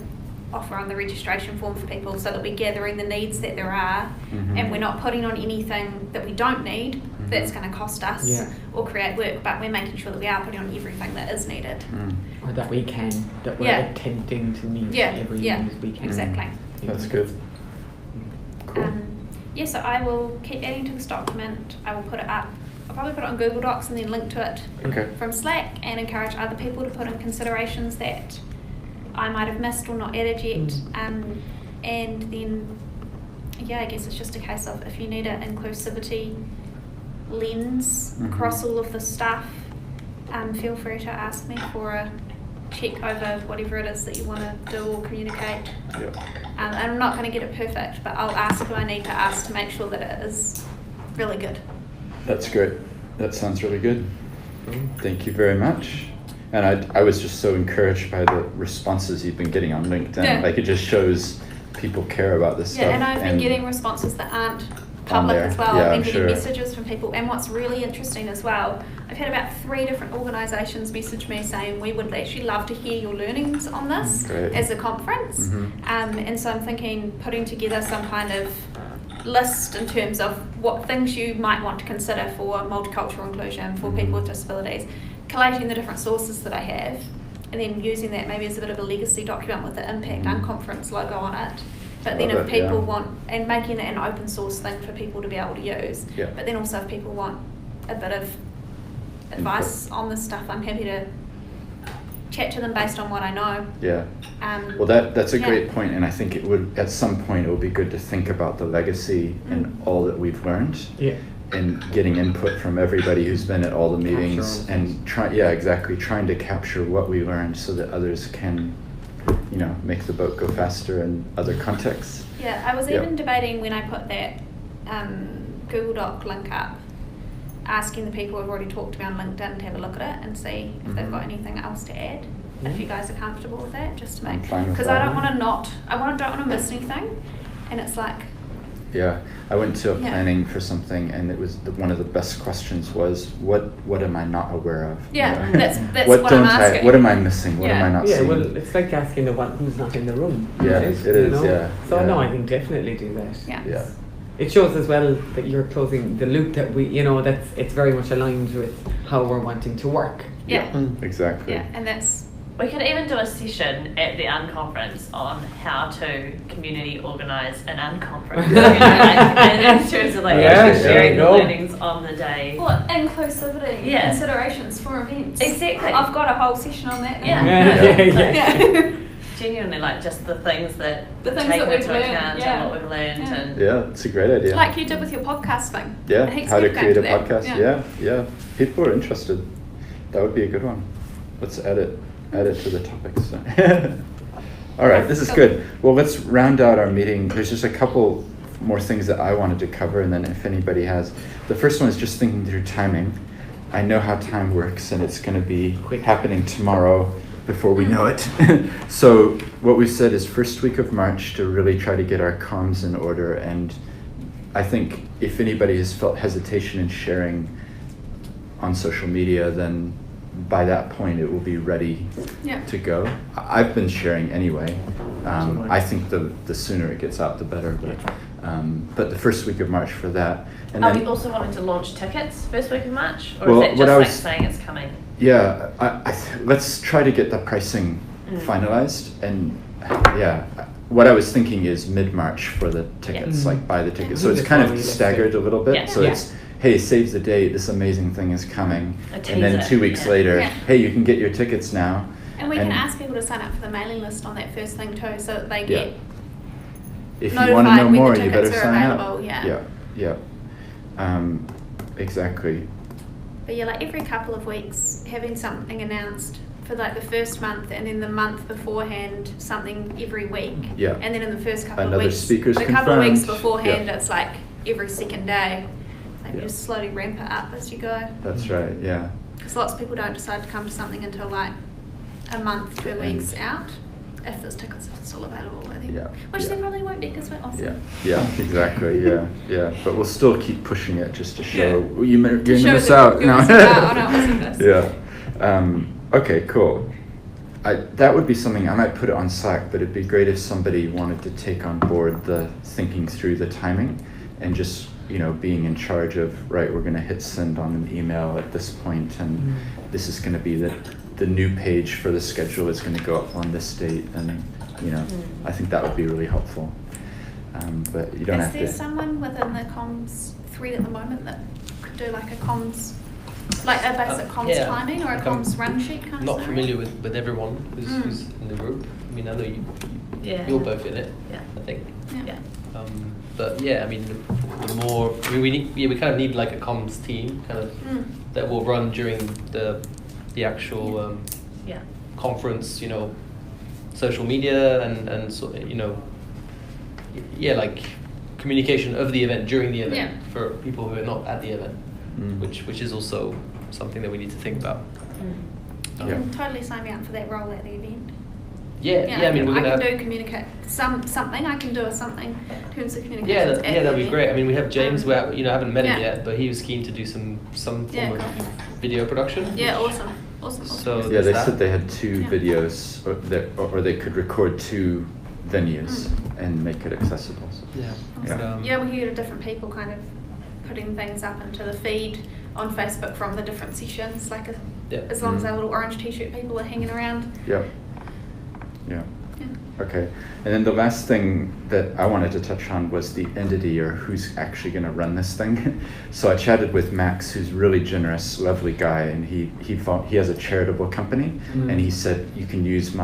offer on the registration form for people, so that we're gathering the needs that there are, and we're not putting on anything that we don't need that's going to cost us or create work, but we're making sure that we are putting on everything that is needed. Or that we can, that we're attempting to meet every need as we can. Exactly. That's good. Cool. So I will keep adding to this document. I will put it up. I'll probably put it on Google Docs and then link to it from Slack, and encourage other people to put in considerations that I might have missed or not added yet. And then, I guess it's just a case of if you need an inclusivity lens across all of the stuff, feel free to ask me for a check over whatever it is that you want to do or communicate. And I'm not going to get it perfect, but I'll ask who I need to ask to make sure that it is really good. That's great. That sounds really good. Thank you very much. And I was just so encouraged by the responses you've been getting on LinkedIn. Like, it just shows people care about this stuff. And I've been getting responses that aren't public as well. I've been getting messages from people, and what's really interesting as well, I've had about 3 different organisations message me saying we would actually love to hear your learnings on this as a conference. And so I'm thinking putting together some kind of list in terms of what things you might want to consider for multicultural inclusion for people with disabilities, collating the different sources that I have, and then using that maybe as a bit of a legacy document with the Impact Unconference logo on it. But then if people want, and making it an open source thing for people to be able to use, but then also if people want a bit of advice on this stuff, I'm happy to chat to them based on what I know. Well, that's a great point, and I think it would, at some point, it would be good to think about the legacy and all that we've learned. And getting input from everybody who's been at all the meetings, and trying to capture what we learned so that others can make the boat go faster in other contexts. I was even debating when I put that Google Doc link up, asking the people who've already talked to me on LinkedIn to have a look at it and see if they've got anything else to add. If you guys are comfortable with that, just to make, because I don't want to miss anything, and it's like. I went to a planning for something, and it was one of the best questions was, what am I not aware of? That's what I'm asking. What am I missing? What am I not seeing? Well, it's like asking the one who's not in the room. It is. So no, I think definitely do that. It shows as well that you're closing the loop, that it's very much aligned with how we're wanting to work. Exactly. And that's. We could even do a session at the Unconference on how to community organise an Unconference. In terms of sharing the learnings on the day. Well, inclusivity considerations for events. Exactly. I've got a whole session on that. Genuinely, just the things that we've into learned, account and what we've learned. And it's a great idea. Like you did with your podcast thing. How to create a podcast. People are interested. That would be a good one. Let's add it to the topics. All right, this is good. Well, let's round out our meeting. There's just a couple more things that I wanted to cover, and then if anybody has. The first one is just thinking through timing. I know how time works, and it's going to be happening tomorrow before we know it. So what we said is first week of March to really try to get our comms in order and I think if anybody has felt hesitation in sharing on social media, then by that point it will be ready Yeah. to go. I've been sharing anyway. I think the sooner it gets out, the better. But the first week of March for that. And Are then, we also wanting to launch tickets first week of March? Or Well, is it what just I like was- saying it's coming? yeah, let's try to get the pricing finalized. And yeah, what I was thinking is mid-March for the tickets, like buy the tickets. So I it's think kind that's of more staggered a little bit. Yeah. So Yeah. it's, hey, save the date, this amazing thing is coming. A And then teaser, 2 weeks yeah. later, Yeah. hey, you can get your tickets now. And we can ask people to sign up for the mailing list on that first thing too, so that they get If you want to know notified when more, the you better tickets are sign available, up. yeah. Yeah. Exactly. But yeah, like every couple of weeks, having something announced for like the first month, and then the month beforehand, something every week. Yeah. And then in the first couple Another of weeks, speaker's the couple of weeks confirmed. beforehand, Yeah. it's like every second day. Like you Yeah. just slowly ramp it up as you go. That's right. Yeah. Because lots of people don't decide to come to something until like a month, 2 weeks out, if there's tickets still available, I think. Yeah, Which yeah. there probably won't be because we're awesome. Yeah. Yeah. Exactly. Yeah. But we'll still keep pushing it just to show Yeah. you're gonna show miss that out. you're missing out on awesomeness. Yeah. Okay. Cool. That would be something I might put it on Slack, but it'd be great if somebody wanted to take on board the thinking through the timing and just, being in charge of, right, we're going to hit send on an email at this point, and this is going to be the new page for the schedule is going to go up on this date, and, I think that would be really helpful. But you don't Is have there to. someone within the comms thread at the moment that could do like a comms, like a basic comms yeah. timing or a I'm comms run sheet kind of Not thing? familiar with everyone who's in the group. I mean, I know you're both in it. Yeah. I think. Yeah. But yeah, I mean, the more we kind of need like a comms team kind of that will run during the actual Yeah. conference. Social media and so like communication of the event during the event Yeah. for people who are not at the event, Mm. which is also something that we need to think about. You Yeah. can totally sign me up for that role at the event. Yeah, I mean, we're gonna. I can do communicate something. I can do something in terms of communications. Yeah, at the that'd be event. great. I mean, we have James. We haven't met him Yeah. yet, but he was keen to do some form Yeah, of cool. video production. Yeah, awesome. So Yeah, there's they that. said they had 2 Yeah. videos, or they could record 2 venues and make it accessible. So. Yeah. Yeah. Yeah, we hear different people kind of putting things up into the feed on Facebook from the different sessions. Like, Yeah. as long as Mhm. our little orange T-shirt people are hanging around. Yeah. Yeah. Yeah. Okay. And then the last thing that I wanted to touch on was the entity, or who's actually going to run this thing. So I chatted with Max, who's really generous, lovely guy, and he has a charitable company, and he said you can use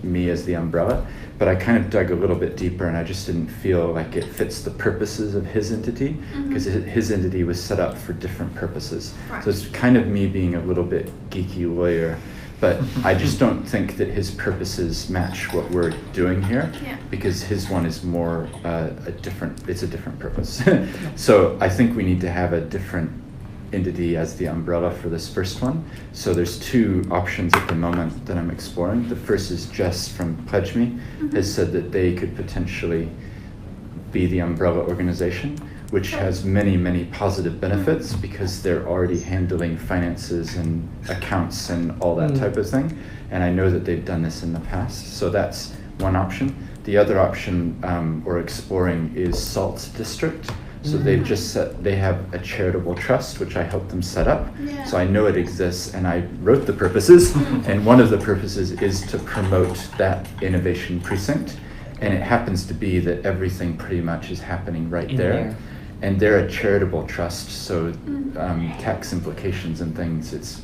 me as the umbrella. But I kind of dug a little bit deeper, and I just didn't feel like it fits the purposes of his entity, because his entity was set up for different purposes. Right. So it's kind of me being a little bit geeky lawyer, but I just don't think that his purposes match what we're doing here, Yeah. because his one is more it's a different purpose. So I think we need to have a different entity as the umbrella for this first one. So there's 2 options at the moment that I'm exploring. The first is Jess from Pledge Me has said that they could potentially be the umbrella organization, which has many, many positive benefits because they're already handling finances and accounts and all that type of thing. And I know that they've done this in the past. So that's one option. The other option we're exploring is Salt District. So they've just they have a charitable trust, which I helped them set up. Yeah. So I know it exists, and I wrote the purposes, and one of the purposes is to promote that innovation precinct. And it happens to be that everything pretty much is happening right In there. there. And they're a charitable trust, so tax implications and things, it's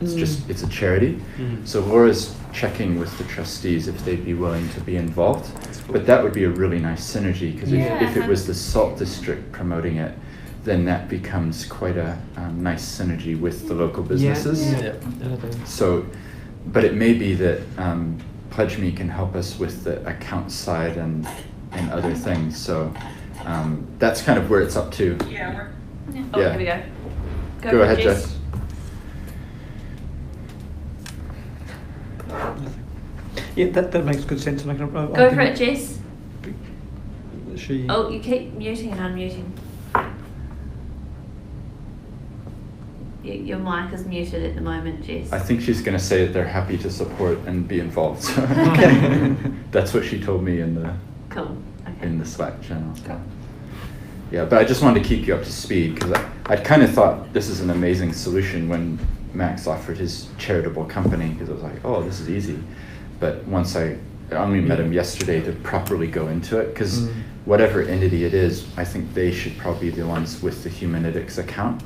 it's a charity. So Laura's checking with the trustees if they'd be willing to be involved. But that would be a really nice synergy, because if it was the Salt District promoting it, then that becomes quite a nice synergy with the local businesses. Yeah. So, but it may be that Pledge Me can help us with the account side and other things. So that's kind of where it's up to. Yeah, Oh, Yeah. here we go. Go for it, ahead, Jess. Jess. Yeah, that makes good sense. And I can, Go for it, Jess. she. Oh, you keep muting and unmuting. Your mic is muted at the moment, Jess. I think she's going to say that they're happy to support and be involved. So that's what she told me in the Cool. Okay. in the Slack channel. So. Yeah, but I just wanted to keep you up to speed because I'd kind of thought this is an amazing solution when Max offered his charitable company because I was like, oh, this is easy. But once I only met him yesterday to properly go into it because whatever entity it is, I think they should probably be the ones with the Humanitics account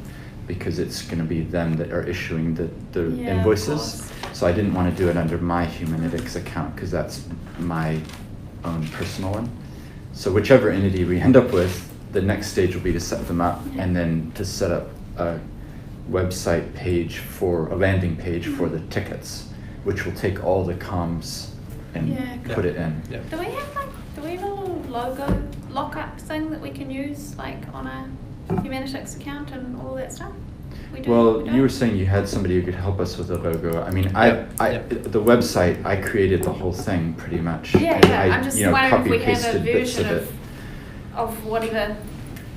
because it's going to be them that are issuing the Yeah, of invoices. course. So I didn't want to do it under my Humanitics account because that's my own personal one. So whichever entity we end up with, the next stage will be to set them up and then to set up a website page for a landing page for the tickets, which will take all the comms and Yeah, put it in. Yeah. Do we have a little logo lockup thing that we can use on a Humanitics account and all that stuff? We do. Well, we don't? you were saying you had somebody who could help us with the logo. I mean, Yeah. the website, I created the whole thing pretty much. Yeah, and yeah. I, I'm just you know, wondering if we have a copy-pasted bits version of it. of whatever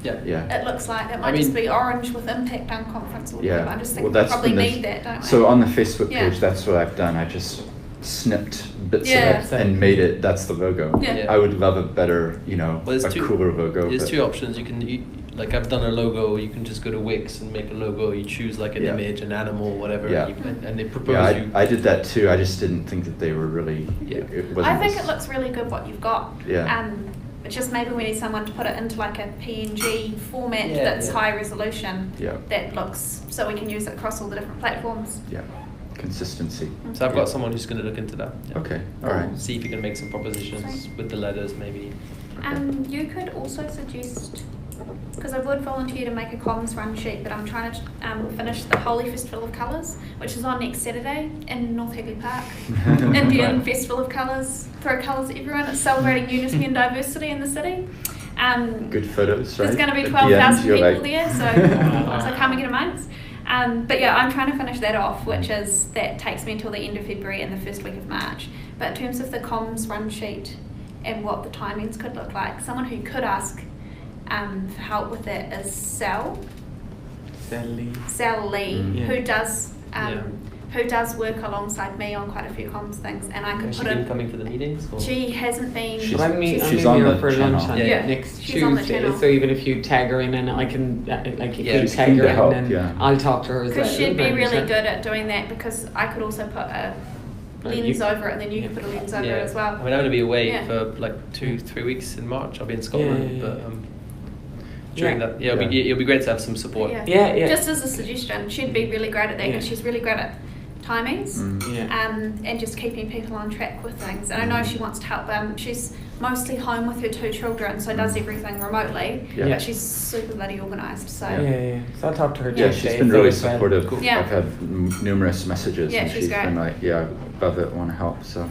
Yeah. Yeah. it looks like. It I might just mean- be orange with Impact Unconference or Yeah. whatever. I just think Well, we that's probably been the- need that, don't we? So on the Facebook Yeah. page, that's what I've done. I just snipped bits Yeah. of it and made it, that's the logo. Yeah. Yeah. I would love a better, you know, Well, a there's cooler logo. There's but- two options. Like I've done a logo. You can just go to Wix and make a logo. You choose like an Yeah. image, an animal, whatever, Yeah. and they propose Yeah, you. I did that too. I just didn't think that they were really. Yeah. It wasn't I think as- it looks really good what you've got. Yeah. It's just maybe we need someone to put it into like a PNG format Yeah, that's yeah. high resolution. Yeah. That looks so we can use it across all the different platforms. Yeah, consistency. So I've Yeah. got someone who's going to look into that. Yeah. Okay, all right. See if you can make some propositions with the letters, maybe. You could also suggest, because I would volunteer to make a comms run sheet, but I'm trying to finish the Holy Festival of Colours, which is on next Saturday in North Hagley Park. Indian Festival of Colours, throw colours at everyone. It's celebrating unity and diversity in the city. Good photos, right? There's going to be At the 12,000 end, you're people like- there, so come and get amongst. But yeah, I'm trying to finish that off, that takes me until the end of February and the first week of March. But in terms of the comms run sheet and what the timings could look like, someone who could ask for help with it is Sal Lee, Mm. who does work alongside me on quite a few comms things, and I could Has she put been in. coming to the meetings? Or? She hasn't been. She's- I'm she's on here the for channel. lunch on Yeah. next She's on the Tuesday, channel. so even if you tag her in and I can, like if Yeah. you She's tag keen her to in, help, then yeah. I'll talk to her as well. Because she'd be then, really so- good at doing that, because I could also put a Right, lens you- over it, and then you could put a lens over it as well. I mean, I'm going to be away Yeah. for like 2-3 weeks in March. I'll be in Scotland, Yeah. but during Yeah. that, it'll be great to have some support. Yeah. Just as a suggestion, she'd be really great at that, because Yeah. she's really great at timings. Yeah. And just keeping people on track with things. And I know she wants to help. She's mostly home with her 2 children, so does everything remotely. Yeah. But she's super bloody organised. So Yeah. So I'll talk to her Yeah, Tuesday. she's been so really as well. supportive. Cool. Yeah. I've had numerous messages Yeah, and she's she's great. been like, yeah, love it, want to help, so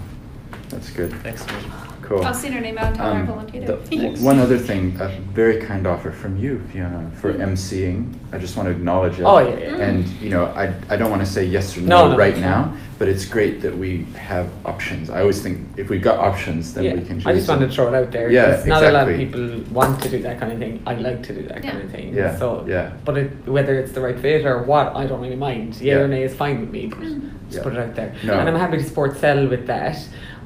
that's good. Excellent. Cool. I'll send her an email and tell her I volunteered. One other thing, a very kind offer from you, Fiona, for MCing. I just want to acknowledge it. Oh, yeah. And, you know, I don't want to say yes or No, no, no, right sure. now, but it's great that we have options. I always think if we've got options, then Yeah. we can choose. I just wanted them. to throw it out there. Yeah, 'cause not a lot of exactly. people want to do that kind of thing. I like to do that kind Yeah. of thing. Yeah, So, yeah. But whether it's the right fit or what, I don't really mind. Yeah, Yeah. or nay is fine with me. But just Yeah. put it out there. No. And I'm happy to support Cell with that.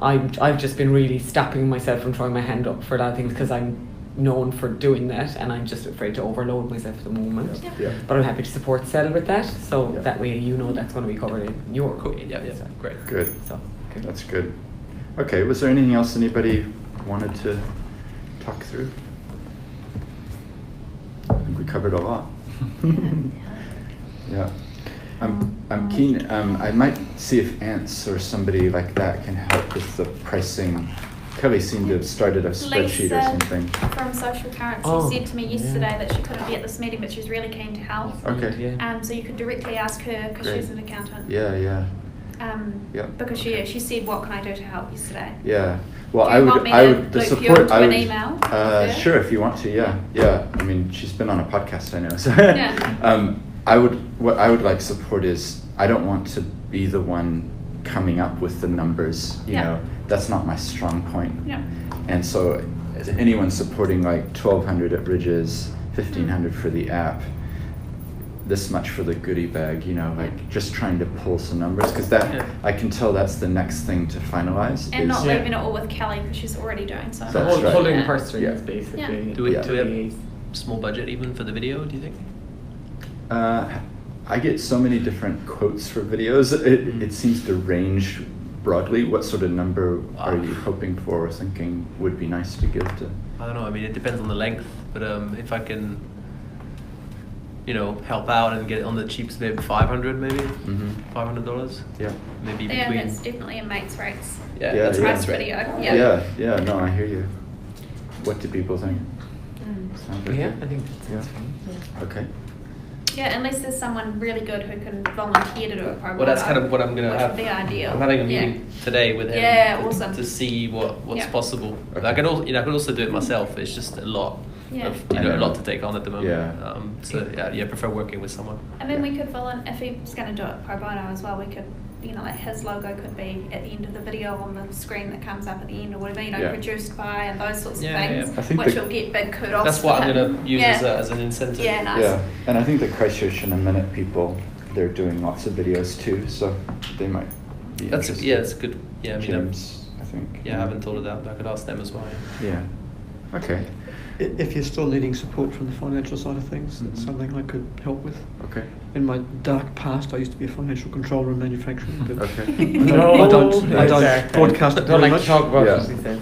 I've just been really stopping myself from throwing my hand up for a lot of things because I'm known for doing that, and I'm just afraid to overload myself at the moment. Yeah. But I'm happy to support Cell with that, so Yeah. that way you know that's going to be covered in your Cool. grade. Yeah. So, Great. Good. so good. That's good. Okay, was there anything else anybody wanted to talk through? I think we covered a lot. Yeah. I'm keen, I might see if Ants or somebody like that can help with the pricing. Kelly seemed to have started a spreadsheet or Lisa something. from Social Currency Oh, said to me yesterday that she couldn't be at this meeting, but she's really keen to help. Okay. Yeah. So you could directly ask her, because Great. she's an accountant. Yeah. Yeah. Because she said, what can I do to help yesterday? Yeah. Well, Do you want me to the loop you support, into I an would. email with her? Sure, if you want to, yeah. I mean, she's been on a podcast, I know, so. Yeah. What I would like support is, I don't want to be the one coming up with the numbers, you Yeah. know, that's not my strong point. Yeah. And so, is anyone supporting like 1,200 at Ridges, 1,500 for the app, this much for the goodie bag, you know, like just trying to pull some numbers, because that, I can tell that's the next thing to finalize. And not is- leaving it all with Kelly because she's already doing so That's The much. whole right. pulling Yeah. purse strings, Yeah. basically. Do we Yeah. have small budget even for the video, do you think? I get so many different quotes for videos. It seems to range broadly. What sort of number are you hoping for or thinking would be nice to give to? I don't know, I mean, it depends on the length, but if I can, you know, help out and get it on the cheapest, maybe 500 maybe, Mm-hmm. $500, Yeah. maybe Yeah, between. that's definitely a mates rates. Yeah, Yeah, that's yeah. Price right. video. Yeah. No, I hear you. What do people think? Sound okay? Yeah, I think that's Yeah. fine. Okay. Yeah, unless there's someone really good who can volunteer to do it pro bono. Well, that's kind of what I'm gonna which have. would be ideal. I'm having a Yeah. meeting today with him. Yeah, to, awesome. to see what's Yeah. possible. Okay. I can also, I could also do it myself. It's just a lot. Yeah. Of, I a know. lot to take on at the moment. Yeah. So I prefer working with someone. And then we could fill in, if he's going to do it pro bono as well, we could, you know, like his logo could be at the end of the video on the screen that comes up at the end or whatever, you know, Yeah. produced by and those sorts Yeah, of yeah. things, I think which the- will get big kudos. That's what for I'm him. gonna use Yeah. as an incentive. Yeah, nice. Yeah, and I think the Christchurch in a Minute people, they're doing lots of videos too, so they might be That's interested. yeah, it's good. Yeah, I mean, James, I think. yeah, I haven't thought of that, but I could ask them as well. Yeah. Okay. If you're still needing support from the financial side of things, that's Mhm. something I could help with. Okay. In my dark past, I used to be a financial controller in manufacturing, but Okay. I don't exactly. broadcast it Don't very like much. to talk about Yeah. it, she said.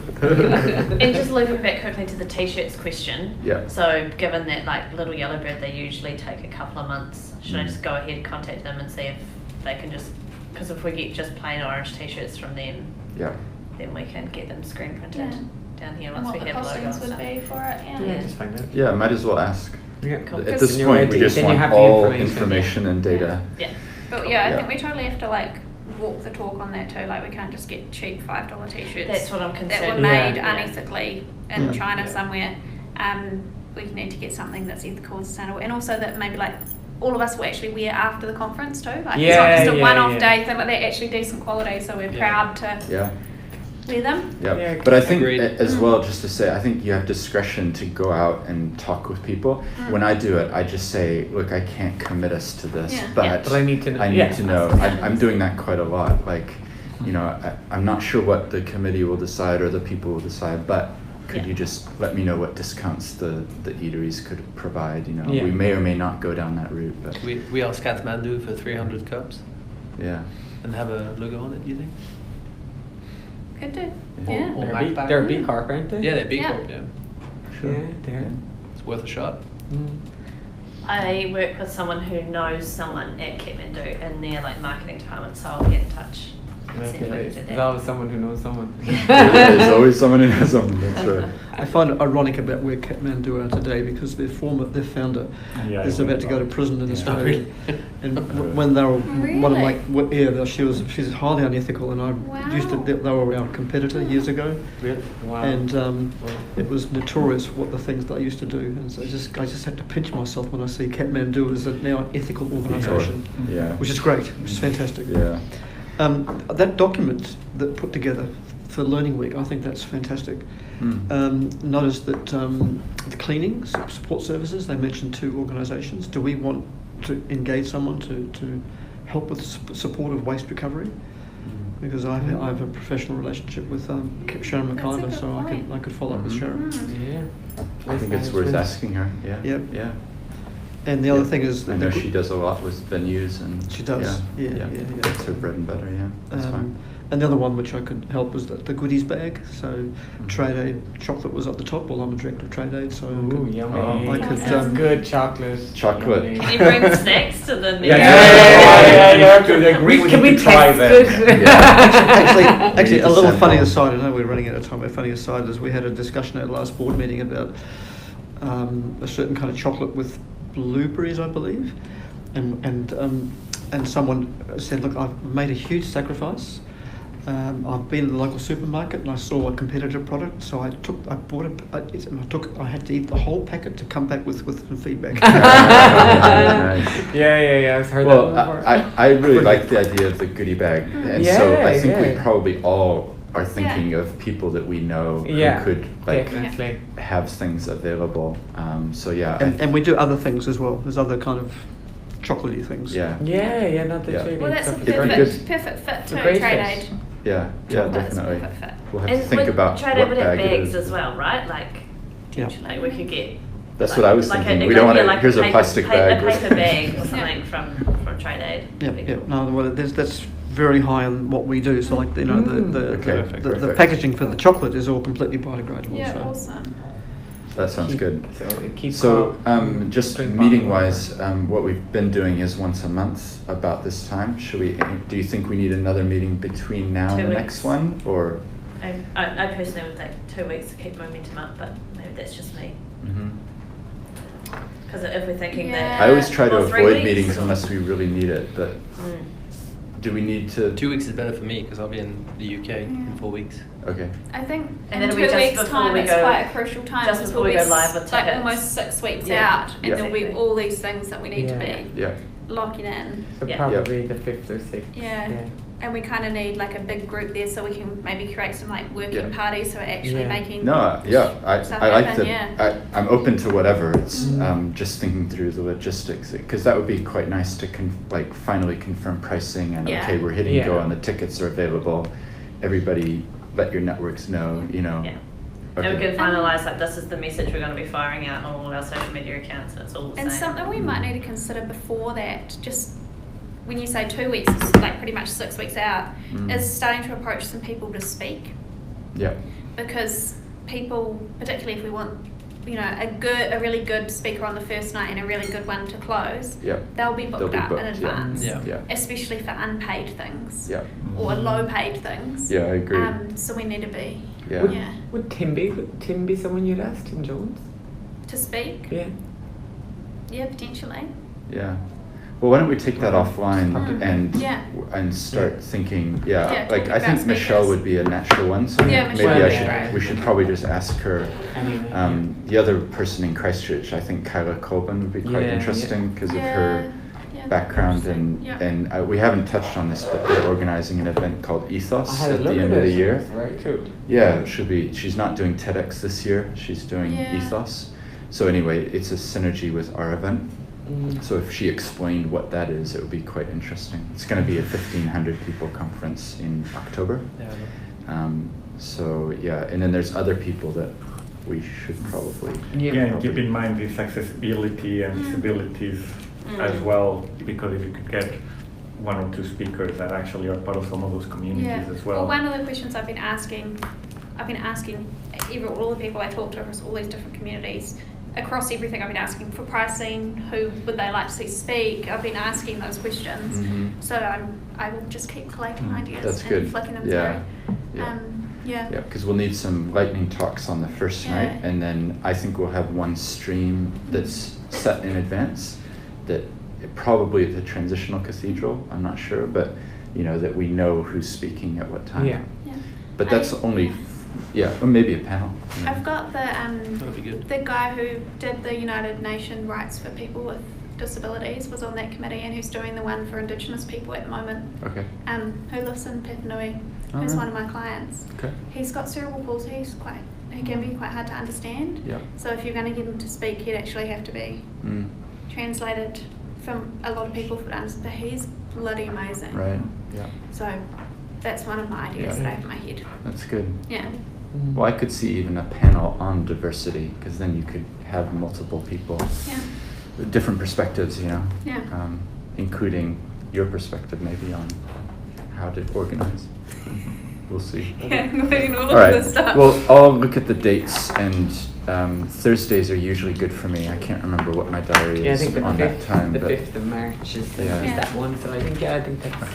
And just looping back quickly to the t-shirts question. Yeah. So given that like Little Yellowbird, they usually take a couple of months, should I Mm. just go ahead, contact them and see if they can just, because if we get just plain orange t-shirts from them, Yeah. then we can get them screen printed Yeah. down here And once what we the have logo and costings would stuff. be for it, yeah. Yeah, just find out. Yeah, might as well ask. Yeah, Cool. At Because this then you're point, ready. we just Then you want have the all information. information and data. Yeah. But yeah, I Yeah. think we totally have to like walk the talk on that too. Like we can't just get cheap $5 t-shirts. That's what I'm that concerned were with. made Yeah. unethically in Mm. China Yeah. somewhere. We need to get something that's ethical and sustainable, and also that maybe like all of us will actually wear after the conference too. Like it's not Yeah, just a yeah, one-off yeah. day thing. Like they're actually decent quality, so we're Yeah. proud to Yeah. wear them. Yeah, Yeah, but I think agreed. as well, just to say, I think you have discretion to go out and talk with people. When I do it, I just say, look, I can't commit us to this, Yeah. but, Yeah. But I need to know- I need yeah. to know. I'm doing that quite a lot. Like, you know, I'm not sure what the committee will decide or the people will decide, but could Yeah. you just let me know what discounts the eateries could provide? You know, Yeah. we may or may not go down that route, but We asked Kathmandu for 300 cups yeah. and have a logo on it. Do you think? Could do. Yeah. Yeah. Or They're a B- backpack. they're a B Corp, aren't they? Yeah, they're B Yeah. Corp. Yeah, Sure. Yeah, they're. it's worth a shot. Mm. I work with someone who knows someone at Kathmandu in their like marketing department, so I'll get in touch. and see if we Okay, can do there's that. always someone who knows someone. There's always someone who knows someone. That's right. I find it ironic about where Kathmandu are today because their founder Yeah, is I about to go to went prison in Yeah. Australia. Really? And when they were one of my Really? she's highly unethical, and I used to Wow. they were our competitor years ago, Really? Wow. and it was notorious what the things they used to do, and so I just had to pinch myself when I see Kathmandu as a now an ethical organisation, Yeah. which is great, which is fantastic. Yeah. That document that put together for Learning Week, I think that's fantastic. Mm. Notice that the cleaning support services, they mentioned 2 organisations. Do we want to engage someone to help with support of waste recovery? Because I have a professional relationship with Sharon That's a McIver, good so point. I could follow up with Mhm. Sharon. Yeah. I think it's worth asking her. Yeah. Yep. Yeah. And the other Yeah. thing is I know she does a lot with venues and She does. Yeah, yeah, yeah. That's her bread and butter. Yeah, that's fine. And the other one which I could help was the goodies bag. So Mm-hmm. Trade Aid chocolate was at the top. Well, I'm a director of Trade Aid, so I Ooh, could- yummy. Oh, I could, Sounds good chocolate. Chocolate. Yummy. Can you bring snacks to the next? Can we test it? Actually, a little Send funny one. aside. I know we're running out of time. A funny aside is we had a discussion at our last board meeting about a certain kind of chocolate with blueberries, I believe, and someone said, "Look, I've made a huge sacrifice. I've been in the local supermarket and I saw a competitor product, so I had to eat the whole packet to come back with some feedback." Nice. Yeah, I've heard Well, that before. I really like the idea of the goodie bag, and so I Yeah, think we yeah. probably all are thinking of people that we know Yeah, who could like definitely. have things available. So yeah, And we do other things as well. There's other kind of chocolatey things. yeah, Yeah, not the Yeah. trading Well, that's a stuff. It's very perfect, good. perfect fit It's a to great trade fit. aid. yeah, Chocolate's definitely. perfect fit. We'll have to And think would about try to what would have bag it bags is. as well, right? Like, Yeah. like we could get. That's like- what I was like thinking. it We could don't be want to. like Here's a paper- plastic paper- bag. A with- paper bag or something from Trade Aid. Yeah, Would be yeah. cool. No, well, that's very high on what we do. So, like, the Okay, the perfect. packaging for the chocolate is all completely biodegradable. Yeah, so. awesome. That sounds good. So it keeps So, calm. just Drink meeting-wise, what we've been doing is once a month about this time. Should we? Do you think we need another meeting between now and 2 the weeks. next one, or? I personally would take 2 weeks to keep momentum up, but maybe that's just me. Mhm. Because if we're thinking Yeah. that. I always try to or 3 avoid weeks meetings or- unless we really need it. But Mm. do we need to? 2 weeks is better for me because I'll be in the UK in 4 weeks. Okay. I think And in then we 2 just weeks' before time we it's go- quite a crucial time just because before we'll we be go live with like tickets. almost 6 weeks Yeah. out, and Yeah. there'll be all these things that we need to Yeah. be Yeah. locking in. So Yeah. probably the 5th or 6th. Yeah. And we kind of need like a big group there so we can maybe create some like working Yeah. parties so we're actually Yeah. making No, yeah, stuff I like happen, the. yeah. I'm open to whatever. It's Mhm. just thinking through the logistics because that would be quite nice to like finally confirm pricing and Yeah. okay, we're hitting Yeah. go and the tickets are available. Everybody, let your networks know. You know. Yeah. And we Okay. can finalise like this is the message we're going to be firing out on all our social media accounts, and it's all the And same. something we might need to consider before that, just when you say 2 weeks, it's like pretty much 6 weeks out, Mm. is starting to approach some people to speak. Yeah. Because people, particularly if we want, a really good speaker on the first night and a really good one to close, Yeah. they'll be booked up in yeah. advance. Yeah. Yeah. Especially for unpaid things. Yeah. Or low paid things. Yeah, I agree. So we need to be, Yeah. Would Tim be someone you'd ask, Tim Jones? to speak. Yeah. Yeah, potentially. Yeah. Well, why don't we take that offline Mm. Yeah. and start thinking? Yeah, Yeah, like talking I think about Michelle speakers. would be a natural one. So Yeah, maybe Michelle I would be should. great. We should probably just ask her. Anyway. The other person in Christchurch, I think Kyla Colburn would be quite Yeah, interesting because of Yeah, her yeah, background interesting. and Yeah. we haven't touched on this, but they're organizing an event called Ethos I had a at look the at end of the it. year. It's very cool. Yeah, it should be. She's not doing TEDx this year. She's doing Yeah. Ethos. So anyway, it's a synergy with our event. Mm. So if she explained what that is, it would be quite interesting. It's going to be a 1,500 people conference in October. Yeah. So yeah, and then there's other people that we should probably. Yeah, and keep probably- in mind this accessibility and disabilities as well, because if you could get 1 or 2 speakers that actually are part of some of those communities as well. Well, one of the questions I've been asking all the people I talk to across all these different communities, across everything I've been asking for pricing, who would they like to see speak, I've been asking those questions. Mhm. So I will just keep collating ideas That's and good. flicking them Yeah. through. Yeah. Yeah. Yeah, because we'll need some lightning talks on the first Yeah. night, and then I think we'll have one stream that's set in advance. That probably at the transitional cathedral. I'm not sure, but that we know who's speaking at what time. Yeah. Yeah. But that's I- only, or maybe a panel. I've got That'd be good. the guy who did the United Nations Rights for People with Disabilities was on that committee, and who's doing the one for Indigenous people at the moment. Okay. Who lives in Papanui, Oh, who's right. one of my clients. Okay. He's got cerebral palsy. He can be quite hard to understand. Yeah. So if you're going to get him to speak, he'd actually have to be Mm. translated from a lot of people to understand. But he's bloody amazing. Right. Yeah. So that's one of my ideas Yeah. that I have in my head. That's good. Yeah. Well, I could see even a panel on diversity, because then you could have multiple people, Yeah. with different perspectives, Yeah. including your perspective maybe on how to organize. We'll see. Yeah, including all All of this right. stuff. Well, I'll look at the dates, and Thursdays are usually good for me. I can't remember what my diary Yeah, I is think the on that 5th, time, the but 5th of March is Yeah. that one. So I think that's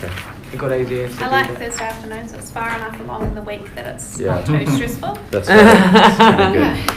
okay. a good idea. to I do like that. Thursday afternoons. It's far enough along in the week that it's Yeah. not too stressful. That's kinda good. Yeah.